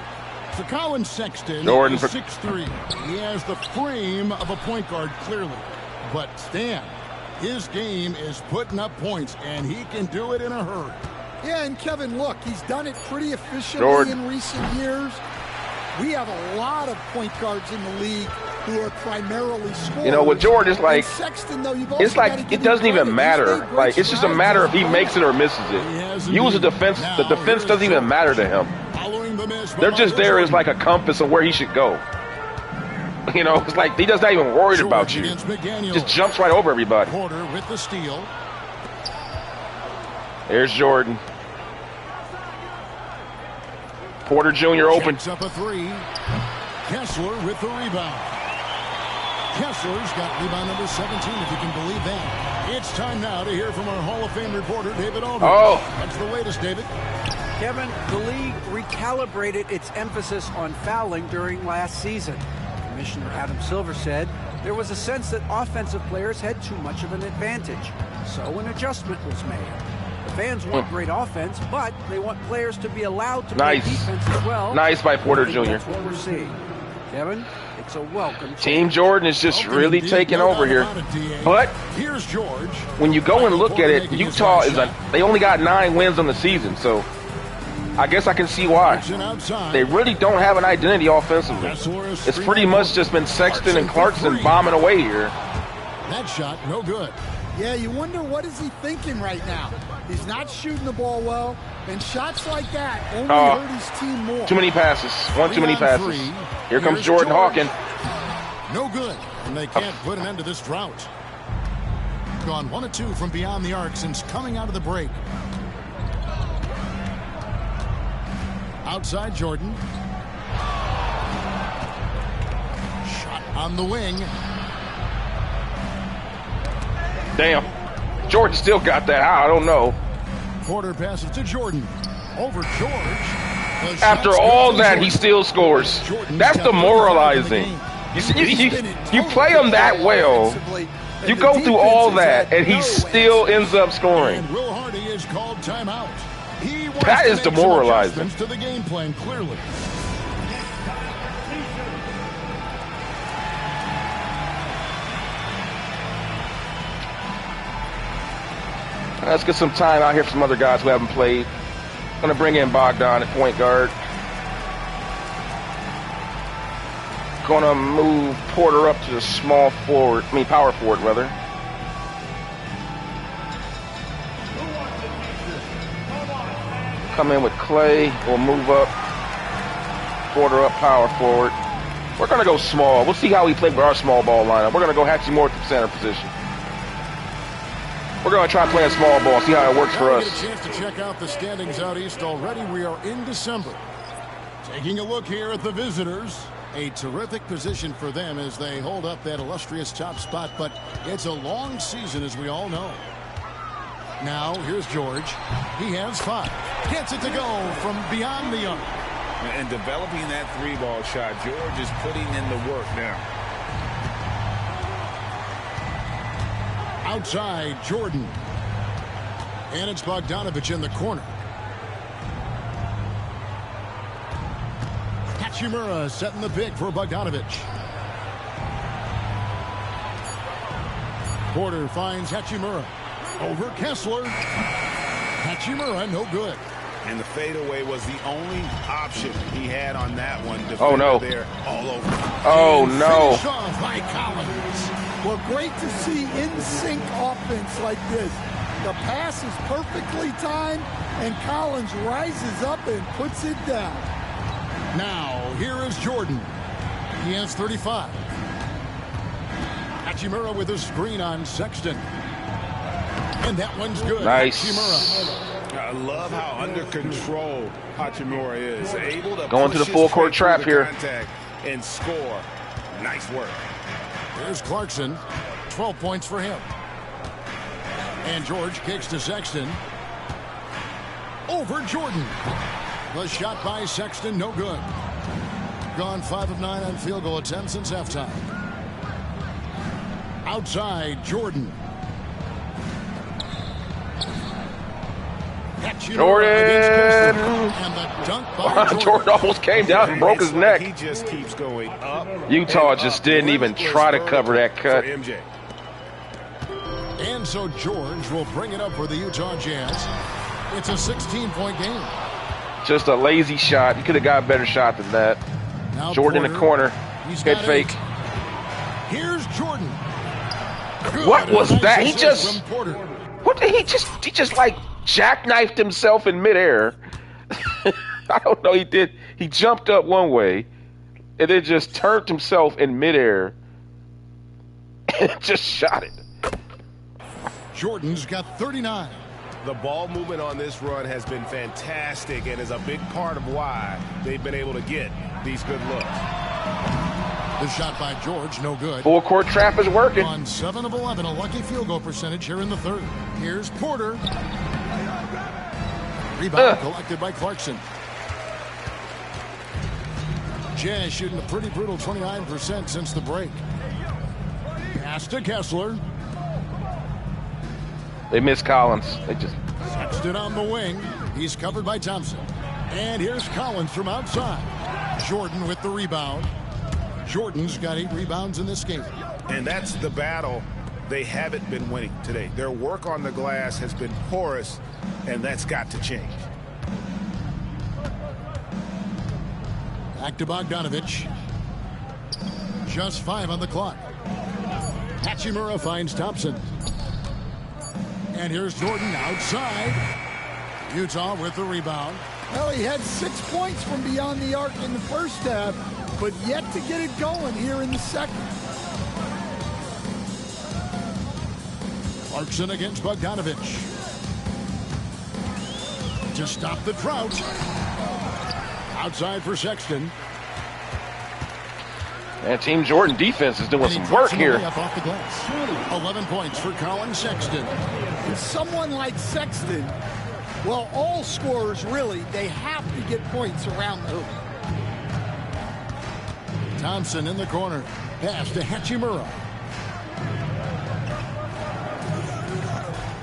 For Colin Sexton, Jordan is 6'3". He has the frame of a point guard clearly, but Stan, his game is putting up points, and he can do it in a hurry. Yeah, and Kevin, look, he's done it pretty efficiently Jordan. in recent years. We have a lot of point guards in the league who are primarily scorers. You know, with Jordan, it's like, And Sexton, though, you've also it's like gotta it give doesn't him even credit. matter. He's made great Like, it's just a strides matter in if he the makes it or misses it. Use the defense. The defense doesn't even matter to him. They're just there as like a compass of where he should go. You know, it's like he does not even worried about you. Just jumps right over everybody. Porter with the steal. There's Jordan. Porter Jr. open. Checks up a three. Kessler with the rebound. Kessler's got rebound number 17, if you can believe that. It's time now to hear from our Hall of Fame reporter, David Aldridge. Oh. What's the latest, David? Kevin, the league recalibrated its emphasis on fouling during last season. Commissioner Adam Silver said there was a sense that offensive players had too much of an advantage, so an adjustment was made. The fans want great offense, but they want players to be allowed to play defense as well. Nice by Porter Jr. That's what we're seeing. Kevin, it's a welcome change. Team Jordan is just really taking over here. But here's George. When you go and look at it, Utah they only got 9 wins on the season, so I guess I can see why. They really don't have an identity offensively. It's pretty much just been Sexton and Clarkson bombing away here. That shot, no good. Yeah, you wonder what is he thinking right now. He's not shooting the ball well, and shots like that only hurt his team more. Too many passes. One too many passes. Here comes Jordan Hawkins. No good, and they can't put an end to this drought. Gone 1 of 2 from beyond the arc since coming out of the break. Outside Jordan. Shot on the wing. Damn. Jordan still got that. I don't know. Porter passes to Jordan. Over George. After all that, he still scores. That's demoralizing. You play him that well. You go through all that, and he still ends up scoring. And Will Hardy is called timeout. He wants that to is make some demoralizing. adjustments to the game plan, clearly. Let's get some time out here for some other guys who haven't played. Going to bring in Bogdan at point guard. Going to move Porter up to the small forward, power forward, rather. Come in with Clay. We'll move up. Porter up, power forward. We're going to go small. We'll see how we play with our small ball lineup. We're going to go Hachimura to center position. We're going to try playing small ball, see how it works for us. Get a chance to check out the standings out east already. We are in December. Taking a look here at the visitors. A terrific position for them as they hold up that illustrious top spot, but it's a long season, as we all know. Now, here's George. He has 5. Gets it to go from beyond the arc. And developing that 3-ball shot, George is putting in the work now. Outside, Jordan. And it's Bogdanovich in the corner. Hachimura setting the pick for Bogdanovich. Porter finds Hachimura. Over Kessler. Hachimura, no good. And the fadeaway was the only option he had on that one. Oh, no. There, all over. Oh, and no. Finish off by Collins. Well, great to see in-sync offense like this. The pass is perfectly timed, and Collins rises up and puts it down. Now, here is Jordan. He has 35. Hachimura with a screen on Sexton. And that one's good. Nice. Hachimura. I love how under control Hachimura is. Able to going to the full court trap here. And score. Nice work. There's Clarkson. 12 points for him. And George kicks to Sexton. Over Jordan. The shot by Sexton, no good. Gone 5 of 9 on field goal attempts since halftime. Outside, Jordan. Jordan! And the dunk by Jordan. Jordan almost came down and broke his neck. He just keeps going up. Utah just didn't even try to cover that cut. MJ. And so George will bring it up for the Utah Jazz. It's a 16-point game. Just a lazy shot. He could have got a better shot than that. Now Jordan in the corner. Head fake. 8. Here's Jordan. What was that? He just... From Porter. What did he just like jackknifed himself in midair. I don't know. He did. He jumped up one way and then just turned himself in midair and just shot it. Jordan's got 39. The ball movement on this run has been fantastic and is a big part of why they've been able to get these good looks. The shot by George, no good. Full court trap is working. On 7 of 11, a lucky field goal percentage here in the third. Here's Porter. Rebound collected by Clarkson. Jazz shooting a pretty brutal 29% since the break. Pass to Kessler. They miss Collins. They just... Sexton on the wing. He's covered by Thompson. And here's Collins from outside. Jordan with the rebound. Jordan's got 8 rebounds in this game. And that's the battle they haven't been winning today. Their work on the glass has been porous, and that's got to change. Back to Bogdanovich. Just 5 on the clock. Hachimura finds Thompson. And here's Jordan outside. Utah with the rebound. Well, he had 6 points from beyond the arc in the first half, but yet to get it going here in the second. Clarkson against Bogdanovich. To stop the drought. Outside for Sexton. And Team Jordan defense is doing some work here. Up off the glass. 11 points for Colin Sexton. And someone like Sexton, well, all scorers really, they have to get points around the hoop. Thompson in the corner. Pass to Hachimura.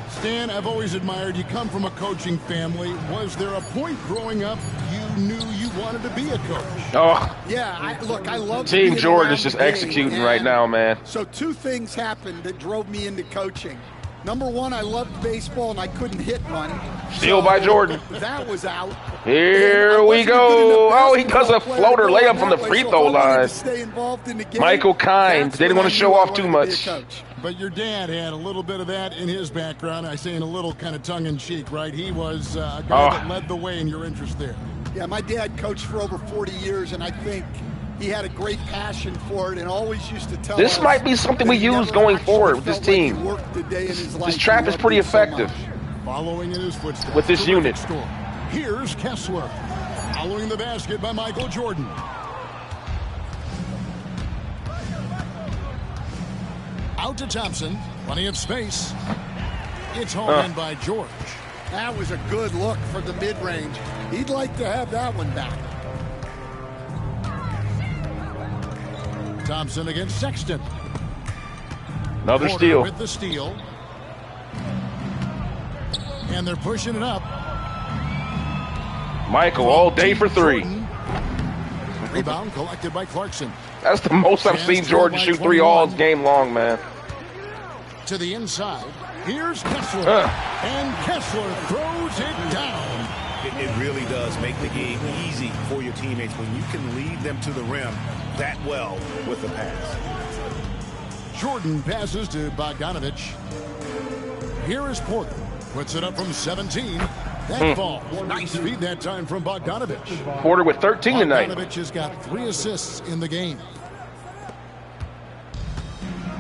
Stan, I've always admired you. Come from a coaching family. Was there a point growing up you knew you wanted to be a coach? Oh, yeah. I love Team Jordan is just executing right now, man. So 2 things happened that drove me into coaching. Number 1, I loved baseball and I couldn't hit one. Steal by Jordan. That was out. Here we go. Oh, he does a floater layup from the free throw line. Michael Kind. They didn't want to show off too much. But your dad had a little bit of that in his background. I say in a little kind of tongue-in-cheek, right? He was a guy that led the way in your interest there. Yeah, my dad coached for over 40 years, and I think he had a great passion for it and always used to tell us. This might be something we use going forward with this team. This trap is pretty effective. Following in his footsteps with this unit. Here's Kessler. Following the basket by Michael Jordan. Out to Thompson. Plenty of space. It's hauled in by George. That was a good look for the mid-range. He'd like to have that one back. Thompson against Sexton. Another steal. With the steal. And they're pushing it up. Michael all day for 3. Rebound collected by Clarkson. That's the most I've seen Jordan shoot 3 all game long, man. To the inside. Here's Kessler. And Kessler throws it down. It really does make the game easy for your teammates when you can lead them to the rim that well with the pass. Jordan passes to Bogdanovich. Here is Porter. Puts it up from 17. That ball. Nice feed that time from Bogdanovich. Porter with 13 tonight. Bogdanovich has got 3 assists in the game.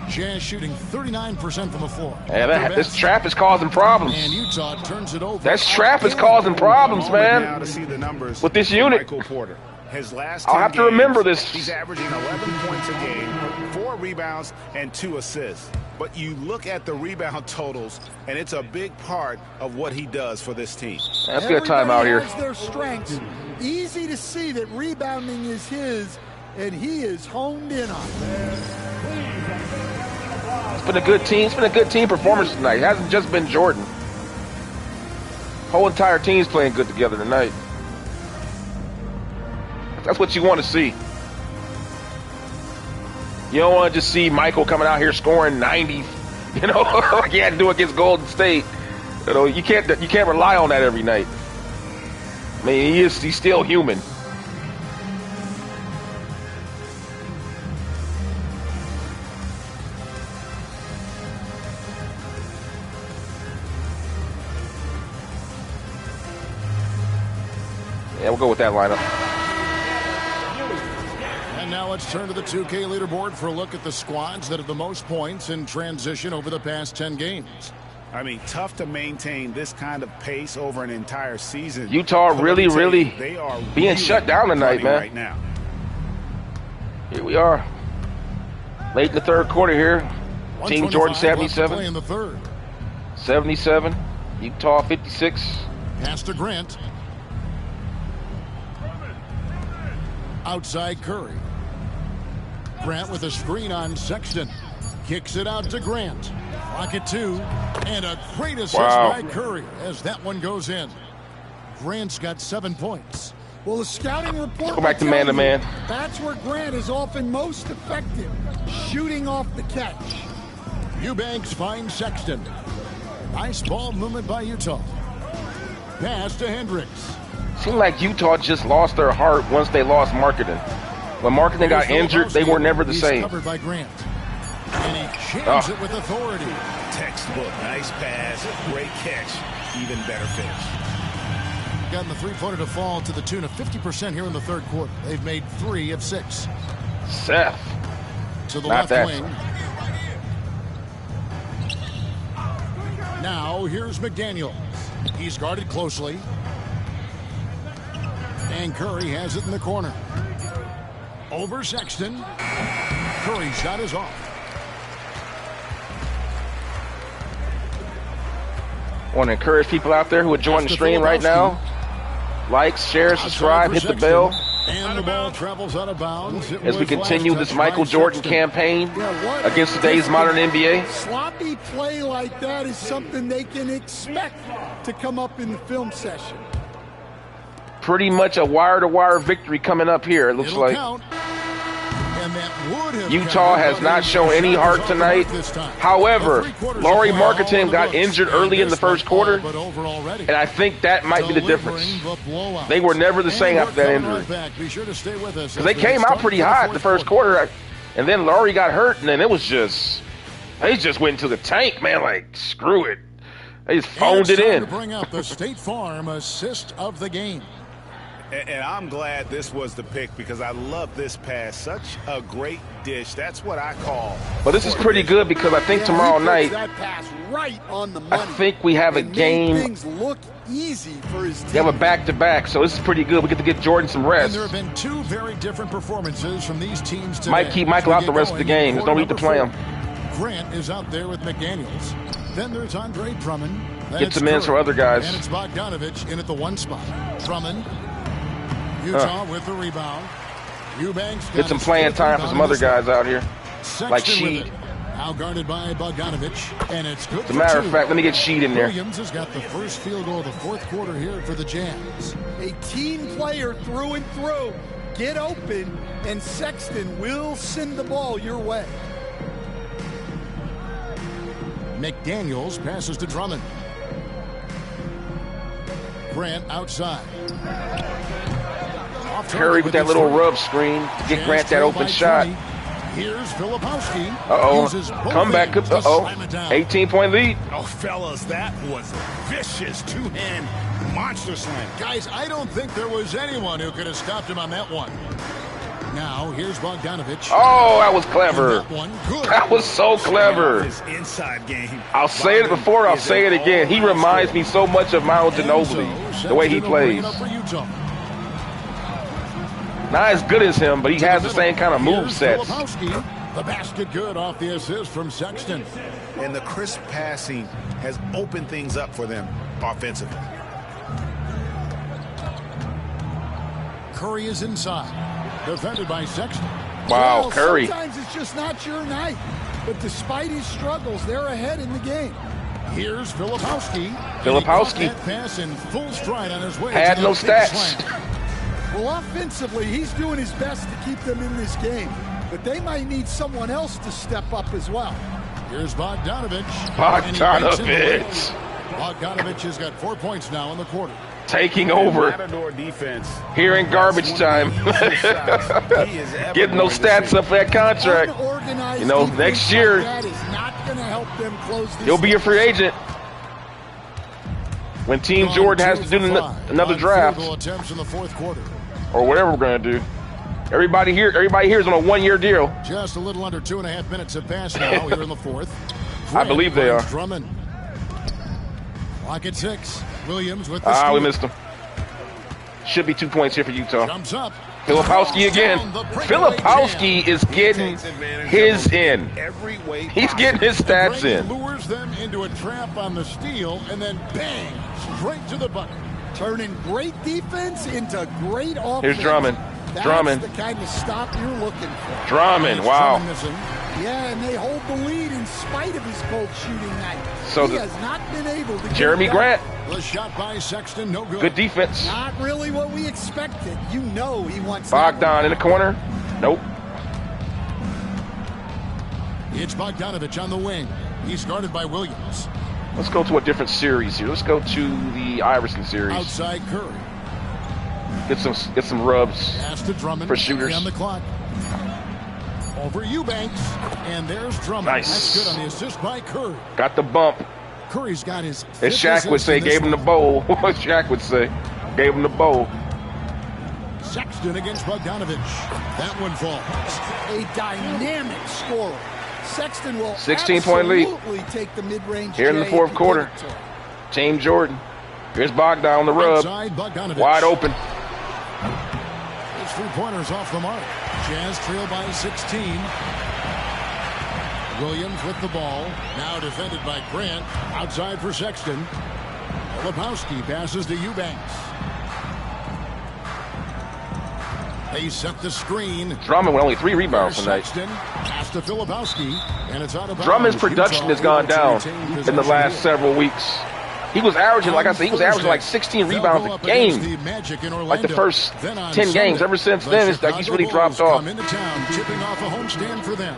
Jazz shooting 39% from the floor. Yeah, this trap is causing problems. And Utah turns it over. That trap is causing problems, man. Now to see the numbers with this unit. Michael Porter. His last I'll have to remember this. He's averaging 11 points a game, 4 rebounds, and 2 assists. But you look at the rebound totals, and it's a big part of what he does for this team. That's good time out here. Their strengths. Easy to see that rebounding is his, and he is honed in on it. It's been a good team. It's been a good team performance tonight. It hasn't just been Jordan. Whole entire team's playing good together tonight. That's what you want to see. You don't want to just see Michael coming out here scoring 90, you know, like he had to do against Golden State. You know, you can't rely on that every night. I mean, he's still human. Yeah, we'll go with that lineup. And now let's turn to the 2K leaderboard for a look at the squads that have the most points in transition over the past 10 games. I mean, tough to maintain this kind of pace over an entire season. Utah really they are being shut down tonight, man. Right now. Here we are. Late in the third quarter here. Team Jordan 77. In the third. 77. Utah 56. Pass to Grant. Outside Curry. Grant with a screen on Sexton. Kicks it out to Grant. Clock at 2. And a great assist by Curry as that one goes in. Grant's got 7 points. Well, the scouting report. Go back to man-to-man. That's where Grant is often most effective, shooting off the catch. Eubanks finds Sexton. Nice ball movement by Utah. Pass to Hendricks. Seemed like Utah just lost their heart once they lost Markkenan. When Markkenan got injured, they were never the same. Covered by Grant. And he jams it with authority. Textbook. Nice pass. Great catch. Even better finish. Gotten the three-pointer to fall to the tune of 50% here in the third quarter. They've made 3 of 6. Seth. To the Not left that. wing. Now here's McDaniels. He's guarded closely. And Curry has it in the corner. Over Sexton. Curry's shot is off. I want to encourage people out there who are joining the stream right now. Like, share, subscribe, hit the bell. And the ball travels out of bounds. As we continue this Michael Jordan campaign against today's modern NBA. Sloppy play like that is something they can expect to come up in the film session. Pretty much a wire-to-wire victory coming up here, it looks It'll like. count. And that would have Utah has not shown any heart tonight. However, Lauri Markkenan got injured early in the first quarter, and I think that might be the difference. They were never the same after that injury. Because they came out pretty hot in the first quarter, and then Lauri got hurt, and then it was just, they just went into the tank, man, like, screw it. They just phoned it in. To bring out the State Farm assist of the game. And I'm glad this was the pick because I love this pass. Such a great dish. That's what I call. But this is pretty good because I think tomorrow night, That pass right on the money. I think we have a game. Things look easy for his team. We have a back-to-back, so this is pretty good. We get to get Jordan some And rest. there have been 2 very different performances from these teams today. Might keep Michael out the rest of the game. There's no need to play him. Grant is out there with McDaniels. Then there's Andre Drummond. Then Get it's some minutes Curry. for other guys. And it's Bogdanovich in at the 1 spot. Drummond. Utah with the rebound. Eubanks Get some playing time for some other guys out here, like Sheed. Now guarded by Bogdanovich, and it's good. As a matter of fact, let me get Sheed in there. Williams has got the first field goal of the 4th quarter here for the Jazz. A team player through and through. Get open, and Sexton will send the ball your way. McDaniels passes to Drummond. Grant outside. Curry with that little rub screen to get Grant that open shot. Here's Filipowski. Uh-oh. Comeback. Uh-oh. 18-point lead. Oh, fellas, that was vicious. 2-hand monster slam. Guys, I don't think there was anyone who could have stopped him on that one. Now, here's Bogdanovich. Oh, that was clever. That one, good. That was so clever. His inside game. I'll say it before, I'll say it again. He reminds me so much of Miles Ginobili, the way he plays. Not as good as him, but he has the same kind of move sets. The basket good off the assist from Sexton. And the crisp passing has opened things up for them offensively. Curry is inside. Defended by Sexton. Wow, Well, Curry. Sometimes it's just not your night. But despite his struggles, they're ahead in the game. Here's Filipowski. Filipowski. That pass in full stride on his way. Had to no the big stats. slam. Well, offensively, he's doing his best to keep them in this game. But they might need someone else to step up as well. Here's Bogdanovich. Bogdanovich. Bogdanovich has got 4 points now in the quarter. Taking over Matador defense. here in garbage time. Getting those stats up for that contract. Unorganized You know, defense next year, like that is not going to help them close this he'll be a free agent when Team Jordan has to do another draft Field goal attempts in the 4th quarter. or whatever we're going to do. Everybody here is on a 1-year deal. Just a little under 2.5 minutes have passed now here in the 4th. I believe they are. Drummond. Clock at 6. Williams with the steal. We missed him. Should be 2 points here for Utah. Jumps up. Filipowski again. Filipowski is getting his in. He's getting his stats in. Lures them into a trap on the steal, and then bang, straight to the bucket. Turning great defense into great offense. Here's Drummond. That's Drummond. the kind of stop you're looking for. Drummond, wow. Yeah, and they hold the lead in spite of his cold shooting night. So he has not been able to Jeremy get it Grant. The shot by Sexton, no good. Good defense. Not really what we expected. You know he wants Bogdan in the corner. Nope. It's Bogdanovich on the wing. He's guarded by Williams. Let's go to a different series here. Let's go to the Iverson series. Outside Curry. Get some rubs Pass to Drummond. for shooters. On the clock. Over Eubanks. And there's Drummond. Nice. That's good on the assist by Curry. Got the bump. Curry's got his. As Shaq would say, gave him the bowl. What Shaq would say, gave him the bowl. Sexton against Bogdanovich. That one falls. A dynamic scorer. Sexton will 16-point lead. absolutely take the mid-range Here in the fourth quarter. James Jordan. Here's Bogdan on the rub. Outside, Bogdanovich. Wide open. His three-pointers off the mark. Jazz trail by 16. Williams with the ball. Now defended by Grant. Outside for Sexton. Filipowski passes to Eubanks. They set the screen. Drummond with only 3 rebounds tonight. Sexton pass to Filipowski, and it's out of bounds. Drummond's production has gone down in the last several weeks. He was averaging, like I said, he was averaging like 16 rebounds a game. Like the first 10 games. Ever since then, it's like he's really dropped off. Come into town, chipping off a homestand for them.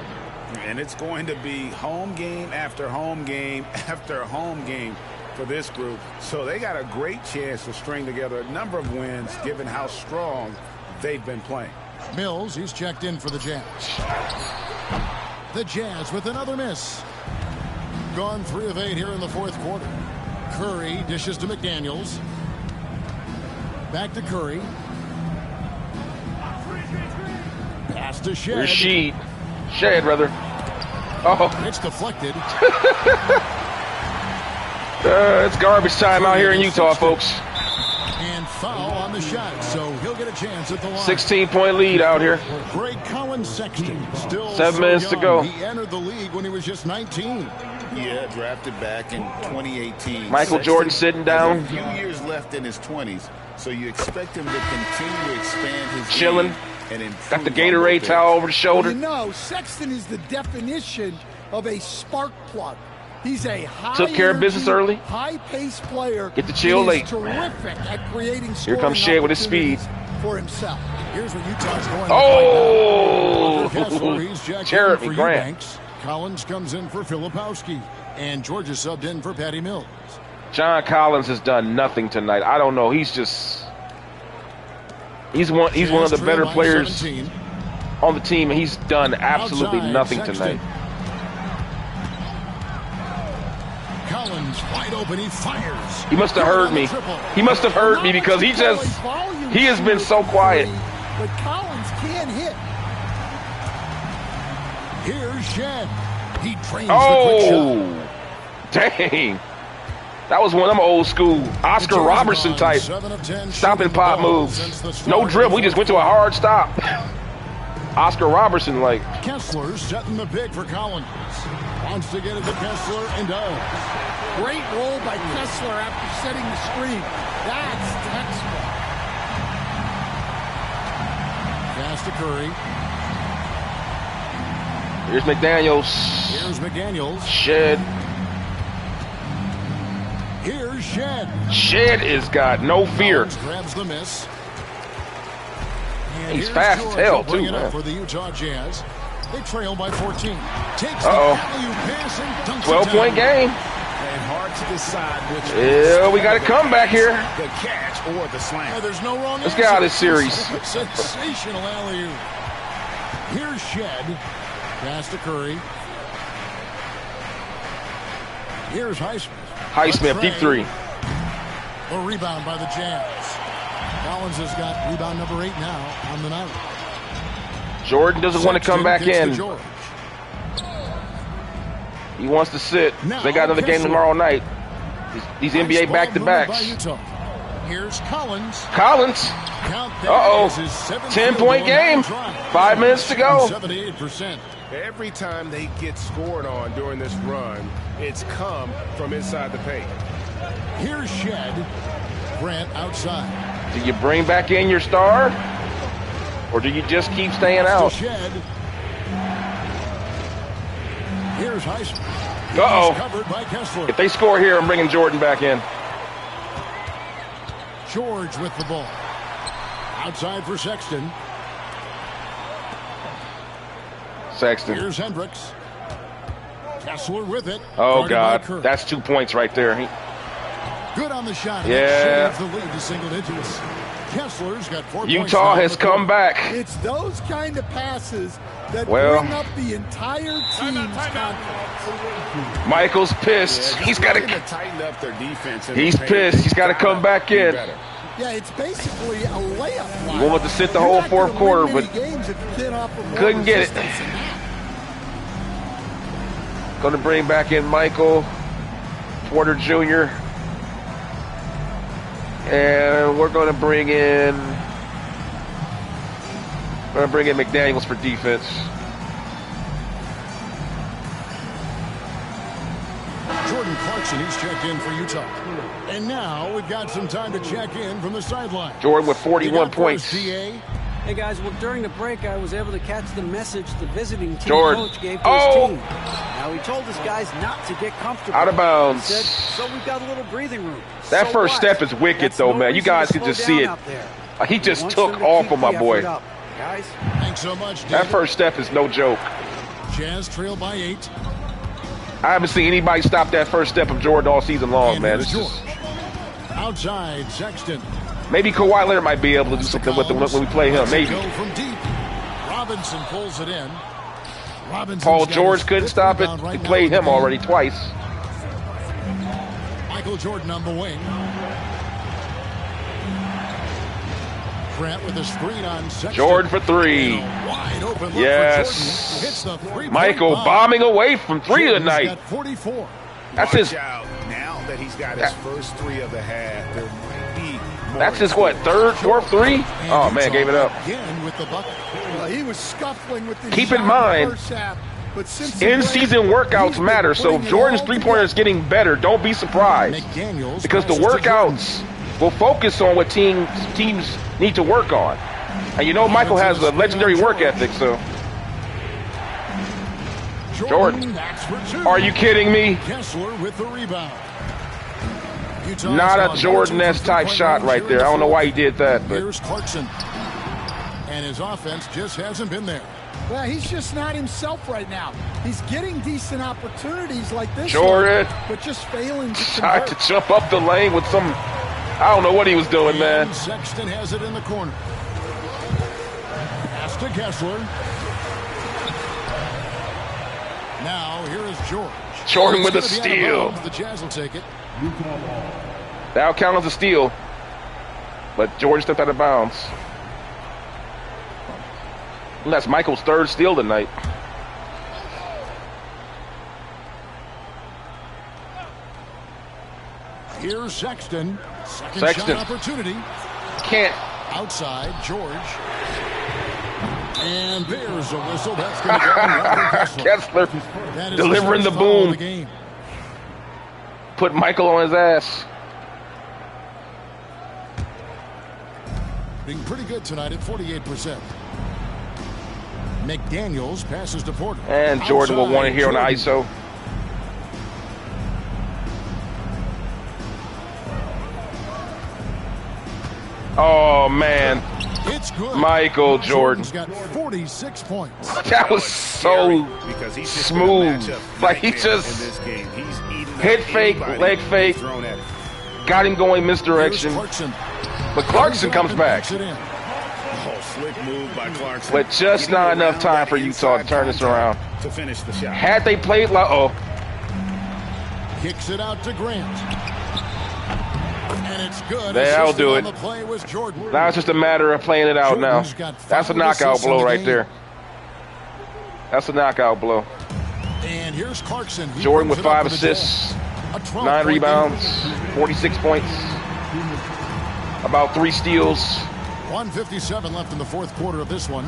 And it's going to be home game after home game after home game for this group. So they got a great chance to string together a number of wins given how strong they've been playing. Mills, he's checked in for the Jazz. The Jazz with another miss. Gone 3 of 8 here in the fourth quarter. Curry dishes to McDaniels. Back to Curry. Pass to Shed. Here's Sheed. Shed, rather. Oh. It's deflected. It's garbage time out here in Utah, folks. And foul on the shot, so he'll get a chance at the line. 16-point lead out here. Greg Collins Sexton, still 7 minutes to go. He entered the league when he was just 19. Yeah, drafted back in 2018. Michael Jordan sitting down. A few years left in his 20s, so you expect him to continue to expand his chilling. game and improve. Got the Gatorade towel over the shoulder. You know, Sexton is the definition of a spark plug. He's a high Took care of business early. high-paced player. Get the chill He is late. terrific at creating Here comes Shea with his speed. for himself. Here's what Utah's going. Oh! Kessler, he's checked in Jeremy for Grant. Eubanks. Collins comes in for Filipowski, and Georgia subbed in for Patty Mills. John Collins has done nothing tonight. I don't know. He's one of the better players 17. on the team, and he's done absolutely Outside, nothing Sexton. tonight. Collins wide open, he fires. He must have heard me. He must have heard me because he has been so quiet. But Collins can hit. Here's Shed. He trains the quick shot. Oh, dang. That was one of them old school Oscar Robertson type stop and pop moves. No dribble. He just went to a hard stop. Oscar Robertson like. Kessler setting the pick for Collins. Wants to get it to Kessler and does. Great roll by Kessler after setting the screen. That's textbook. Pass to Curry. Here's McDaniels. Here's McDaniels. Shed. Here's Shed. Shed is got no fear. Collins grabs the miss. And He's here's fast as George hell, to bring too, it up man. for the Utah Jazz. They trail by 14. Takes Uh-oh. the alley-oop pass and dunks 12-point it down. game. And hard to decide which Yeah, we got a comeback here. the catch or the slam. Yeah, there's no wrong Let's answer. get out of this series. Sensational alley-oop. Here's Shed. Pass to Curry. Here's Highsmith. Highsmith, deep three. A rebound by the Jazz. Collins has got rebound number 8 now on the night. Jordan doesn't want to come back Sexton in. kicks to George. He wants to sit. Now, They got another game Kessler. tomorrow night. These NBA Ball back-to-backs. movement by Utah. Here's Collins. Collins. Count that Uh-oh. as his 7th 10-point field goal game. on the drive. 5 minutes to go. 78%. Every time they get scored on during this run, it's come from inside the paint. Here's Shed. Grant outside. Do you bring back in your star? Or do you just keep staying out? Shed. Here's Highsmith. Uh-oh. Covered by Kessler. If they score here, I'm bringing Jordan back in. George with the ball. Outside for Sexton. Sexton. Here's Hendricks. Kessler with it. Oh, Guarded by God. Curry. That's 2 points right there. Good on the shot. Yeah. That saves the lead to single digits. Kessler's got 4 Utah has come back. It's those kind of passes that Well, bring up the entire team's confidence. Michael's pissed. Yeah, He's got to tighten up their defense. He's pissed. He's got to come back in. Yeah, it's basically a layup. He wanted to sit the whole fourth quarter, but couldn't get it. Going to bring back in Michael Porter Jr. And we're going to bring in McDaniels for defense. Jordan Clarkson, he's checked in for Utah. And now we've got some time to check in from the sideline. Jordan with 41 points. Hey guys, well during the break I was able to catch the message the visiting team coach gave to his team. Now he told his guys not to get comfortable. Out of bounds. He said, so we've got a little breathing room. That first step is wicked though, man. You guys can just see it. He just took off on my boy. Guys. Thanks so much, David. That first step is no joke. Jazz trail by 8. I haven't seen anybody stop that first step of Jordan all season long, And man. here's It's just, outside Sexton. maybe Kawhi Leonard might be able to do something with it when we play him. Maybe. Go from deep. Robinson pulls it in. Paul George couldn't stop it. He played him already twice. Michael Jordan on the wing. Grant with a screen on Sexton. Jordan for three. Wide open look Yes. for Hits the three-point Michael bomb. bombing away from three Jordan's tonight. got 44. That's Watch his. out. Now that he's got his first 3 of the half, there might be more. That's his what? Fourth three? Oh man, gave it up. Again with the bucket. He was scuffling with the Keep in mind, in-season workouts matter. So if Jordan's three-pointer is getting better, don't be surprised, McDaniels because the passes to workouts will focus on what teams need to work on. And you know Michael has a legendary work ethic, so. Jordan, are you kidding me? Kessler with the rebound. Not a Jordan-esque type shot right there. I don't know why he did that, but Here's Clarkson. And his offense just hasn't been there. Well, he's just not himself right now. He's getting decent opportunities like this Jordan, one, but just failing to tried convert. to jump up the lane with some. I don't know what he was doing, man. And Sexton has it in the corner. Pass to Kessler. Now here is George. Jordan with a It's gonna be out steal. of bounds. The Jazz will take it. That'll count as a steal, but Jordan stepped out of bounds. And that's Michael's third steal tonight. Here's Sexton. Second Sexton. shot opportunity. Can't. Outside, George. And there's a whistle. That's going to go on Kessler. Kessler That is delivering his the first foul of boom. the game. Put Michael on his ass. Being pretty good tonight at 48%. McDaniels passes to Porter. And Jordan will want it here on the ISO. Oh, man. It's good. Michael Jordan. Jordan's got 46 points. That was so because he's just smooth. been a matchup Like he nightmare just in this game. He's eating head up fake, anybody leg fake, thrown at him. got him going misdirection. Here's Clarkson. But Clarkson comes back. Puts it in. Oh, slick move by Clarkson. But just not Getting enough around time that for Utah to inside turn this around. contact to finish the shot. Had they played like, Kicks it out to Grant. And it's good. That'll Assisted do on it. the play was Jordan. now it's just a matter of playing it out now. Jordan's got That's a 5 knockout assists in blow the right game. there. That's a knockout blow. And here's Clarkson. He Jordan brings with it up 5 for the Jazz. assists, A 12 9 point rebounds, 46 points, about 3 steals. 1:57 left in the fourth quarter of this one.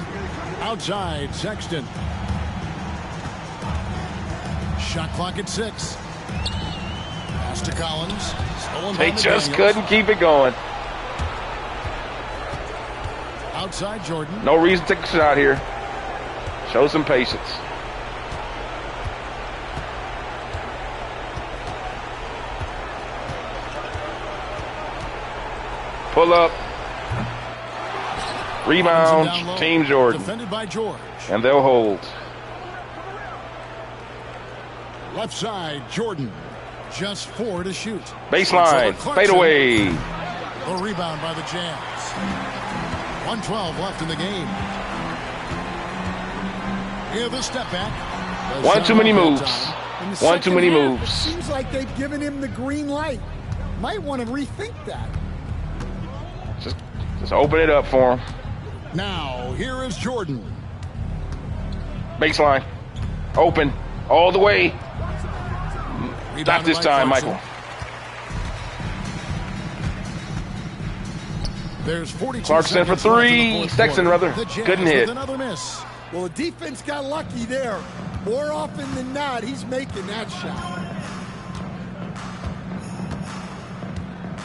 Outside, Sexton. Shot clock at 6. Pass to Collins. Stolen They by just McDaniels. couldn't keep it going. Outside, Jordan. No reason to take a shot here. Show some patience. Pull up. Rebound, Down low. Team Jordan. Defended by George. And they'll hold. Left side, Jordan. Just 4 to shoot. Baseline, Clarkson. fade away. A rebound by the Jazz. 1:12 left in the game. Here the step back. One too many moves. One too many moves. It seems like they've given him the green light. Might want to rethink that. Just open it up for him. Now, here is Jordan. Baseline. Open. All the way. Not this time, Michael. There's 42 Clarkson for three. Sexton, rather. Couldn't hit. Another miss. Well, the defense got lucky there. More often than not, he's making that shot.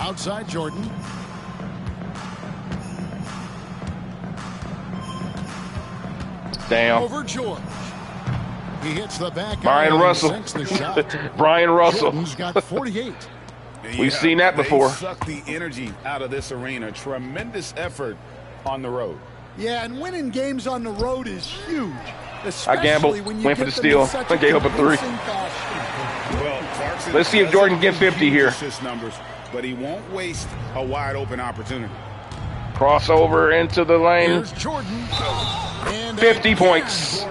Outside Jordan. Damn. Over George. He hits the back. Brian Russell. Brian Russell. Jordan's got 48. We've seen that before. They suck the energy out of this arena. Tremendous effort on the road. Yeah, and winning games on the road is huge. I gambled. Went for the steal. I think they up a three. Well, Clarkson, let's see if Jordan can get 50 here. Numbers, but he won't waste a wide open opportunity. Crossover into the lane. Here's Jordan. 50 points.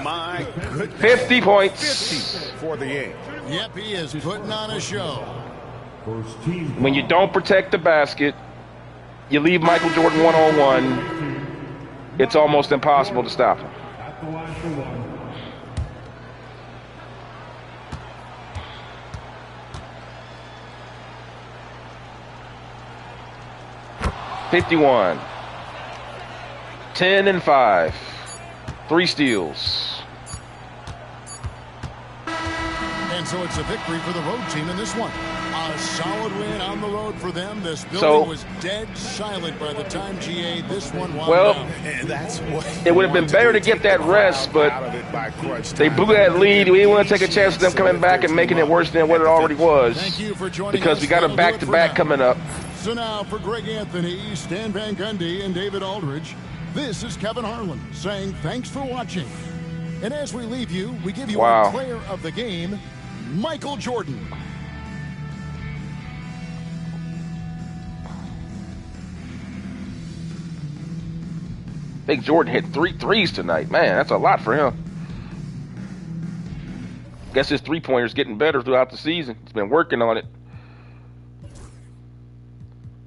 My goodness. 50 points. 50 for the game. Yep, he is putting on a show. When you don't protect the basket, you leave Michael Jordan one-on-one, it's almost impossible to stop him. 51. 10 and 5. 3 steals. And so it's a victory for the road team in this one. A solid win on the road for them. This building was dead silent by the time GA this one wound down. And that's what it would have been better to get that rest, but they blew that lead. We didn't want to take a chance of them coming back and making it worse than what it already was. Thank you for joining because us. we got a back-to-back coming up. So now for Greg Anthony, Stan Van Gundy, and David Aldridge, this is Kevin Harlan saying thanks for watching. And as we leave you, we give you our player of the game, Michael Jordan. I think Jordan hit 3 threes tonight. Man, that's a lot for him. Guess his three-pointer's getting better throughout the season. He's been working on it.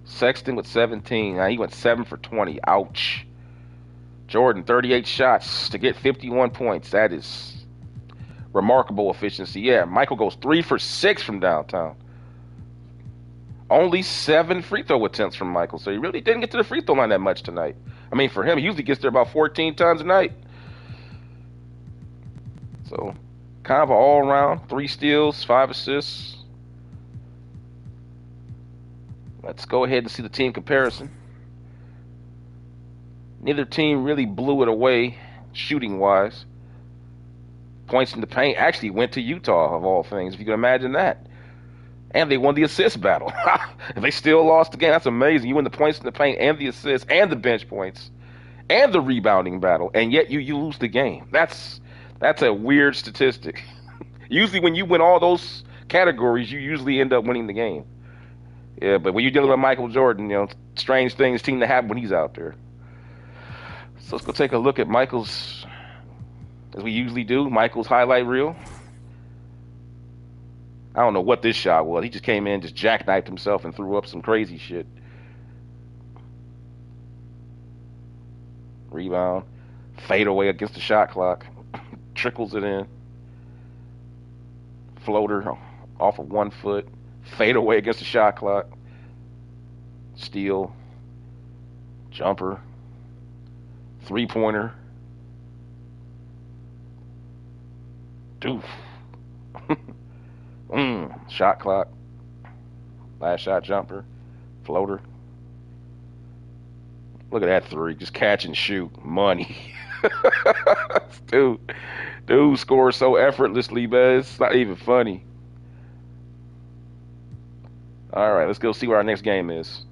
Sexton with 17. Now he went 7 for 20. Ouch. Jordan, 38 shots to get 51 points. That is remarkable efficiency. Yeah, Michael goes 3 for 6 from downtown. Only 7 free throw attempts from Michael, so he really didn't get to the free throw line that much tonight. I mean, for him, he usually gets there about 14 times a night. So, kind of an all-around. 3 steals, 5 assists. Let's go ahead and see the team comparison. Neither team really blew it away, shooting-wise. Points in the paint actually went to Utah, of all things, if you can imagine that. And they won the assist battle. If they still lost the game, that's amazing. You win the points in the paint and the assists and the bench points and the rebounding battle, and yet you lose the game. That's a weird statistic. Usually when you win all those categories, you usually end up winning the game. Yeah, but when you're dealing with Michael Jordan, strange things seem to happen when he's out there. So let's go take a look at Michael's, as we usually do, Michael's highlight reel. I don't know what this shot was. He just came in, just jackknifed himself and threw up some crazy shit. Rebound. Fade away against the shot clock. Trickles it in. Floater off of 1 foot. Fade away against the shot clock. Steal. Jumper. 3-pointer. Doof. Shot clock. Last shot jumper. Floater. Look at that 3. Just catch and shoot. Money. Dude scores so effortlessly, man. It's not even funny. All right, let's go see what our next game is.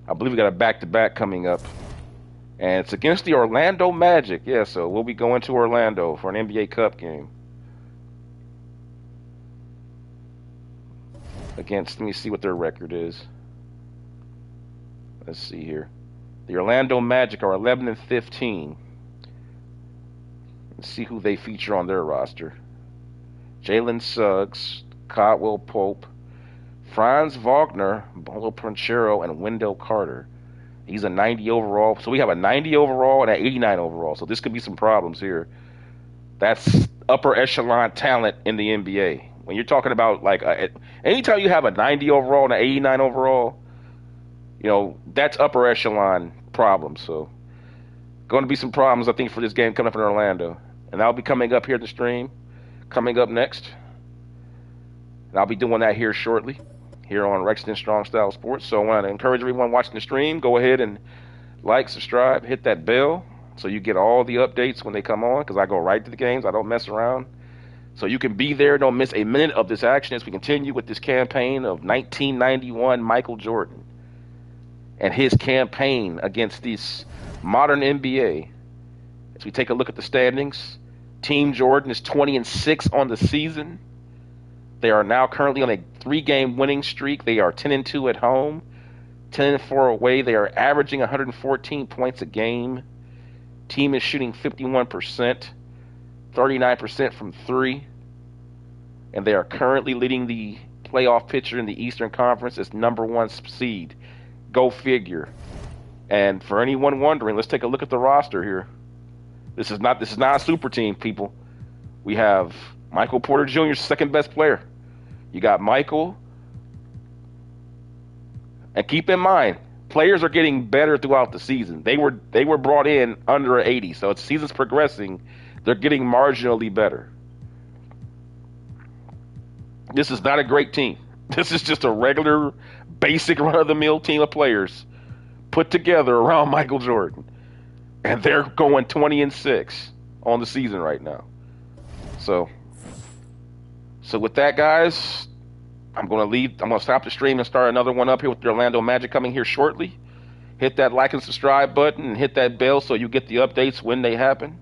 I believe we got a back-to-back coming up. And it's against the Orlando Magic. Yeah, so we'll be going to Orlando for an NBA Cup game. Against, let me see what their record is. Let's see here. The Orlando Magic are 11-15. Let's see who they feature on their roster. Jalen Suggs, Caldwell Pope, Franz Wagner, Bolo Pranchero, and Wendell Carter. He's a 90 overall. So we have a 90 overall and an 89 overall. So this could be some problems here. That's upper echelon talent in the NBA. When you're talking about, like, anytime you have a 90 overall and an 89 overall, you know, that's upper echelon problems. So going to be some problems, I think, for this game coming up in Orlando. And that'll be coming up here in the stream, coming up next. And I'll be doing that here shortly, here on Rexton Strong Style Sports. So I want to encourage everyone watching the stream, go ahead and like, subscribe, hit that bell so you get all the updates when they come on, because I go right to the games. I don't mess around. So you can be there, don't miss a minute of this action as we continue with this campaign of 1991 Michael Jordan and his campaign against this modern NBA. As we take a look at the standings, Team Jordan is 20-6 on the season. They are now currently on a 3-game winning streak. They are 10-2 at home, 10-4 away. They are averaging 114 points a game. Team is shooting 51%, 39% from 3. And they are currently leading the playoff picture in the Eastern Conference as #1 seed. Go figure. And for anyone wondering, let's take a look at the roster here. This is not a super team, people. We have Michael Porter Jr., second best player. You got Michael. And keep in mind, players are getting better throughout the season. They were brought in under 80, so as the season's progressing, they're getting marginally better. This is not a great team. This is just a regular, basic run-of-the-mill team of players put together around Michael Jordan. And they're going 20-6 on the season right now. So with that, guys, I'm going to stop the stream and start another one up here with the Orlando Magic coming here shortly. Hit that like and subscribe button and hit that bell so you get the updates when they happen.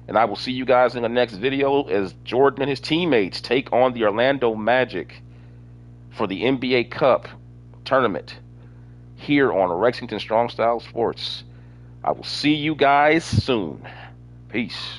And I will see you guys in the next video as Jordan and his teammates take on the Orlando Magic for the NBA Cup tournament here on Rexington Strong Style Sports. I will see you guys soon. Peace.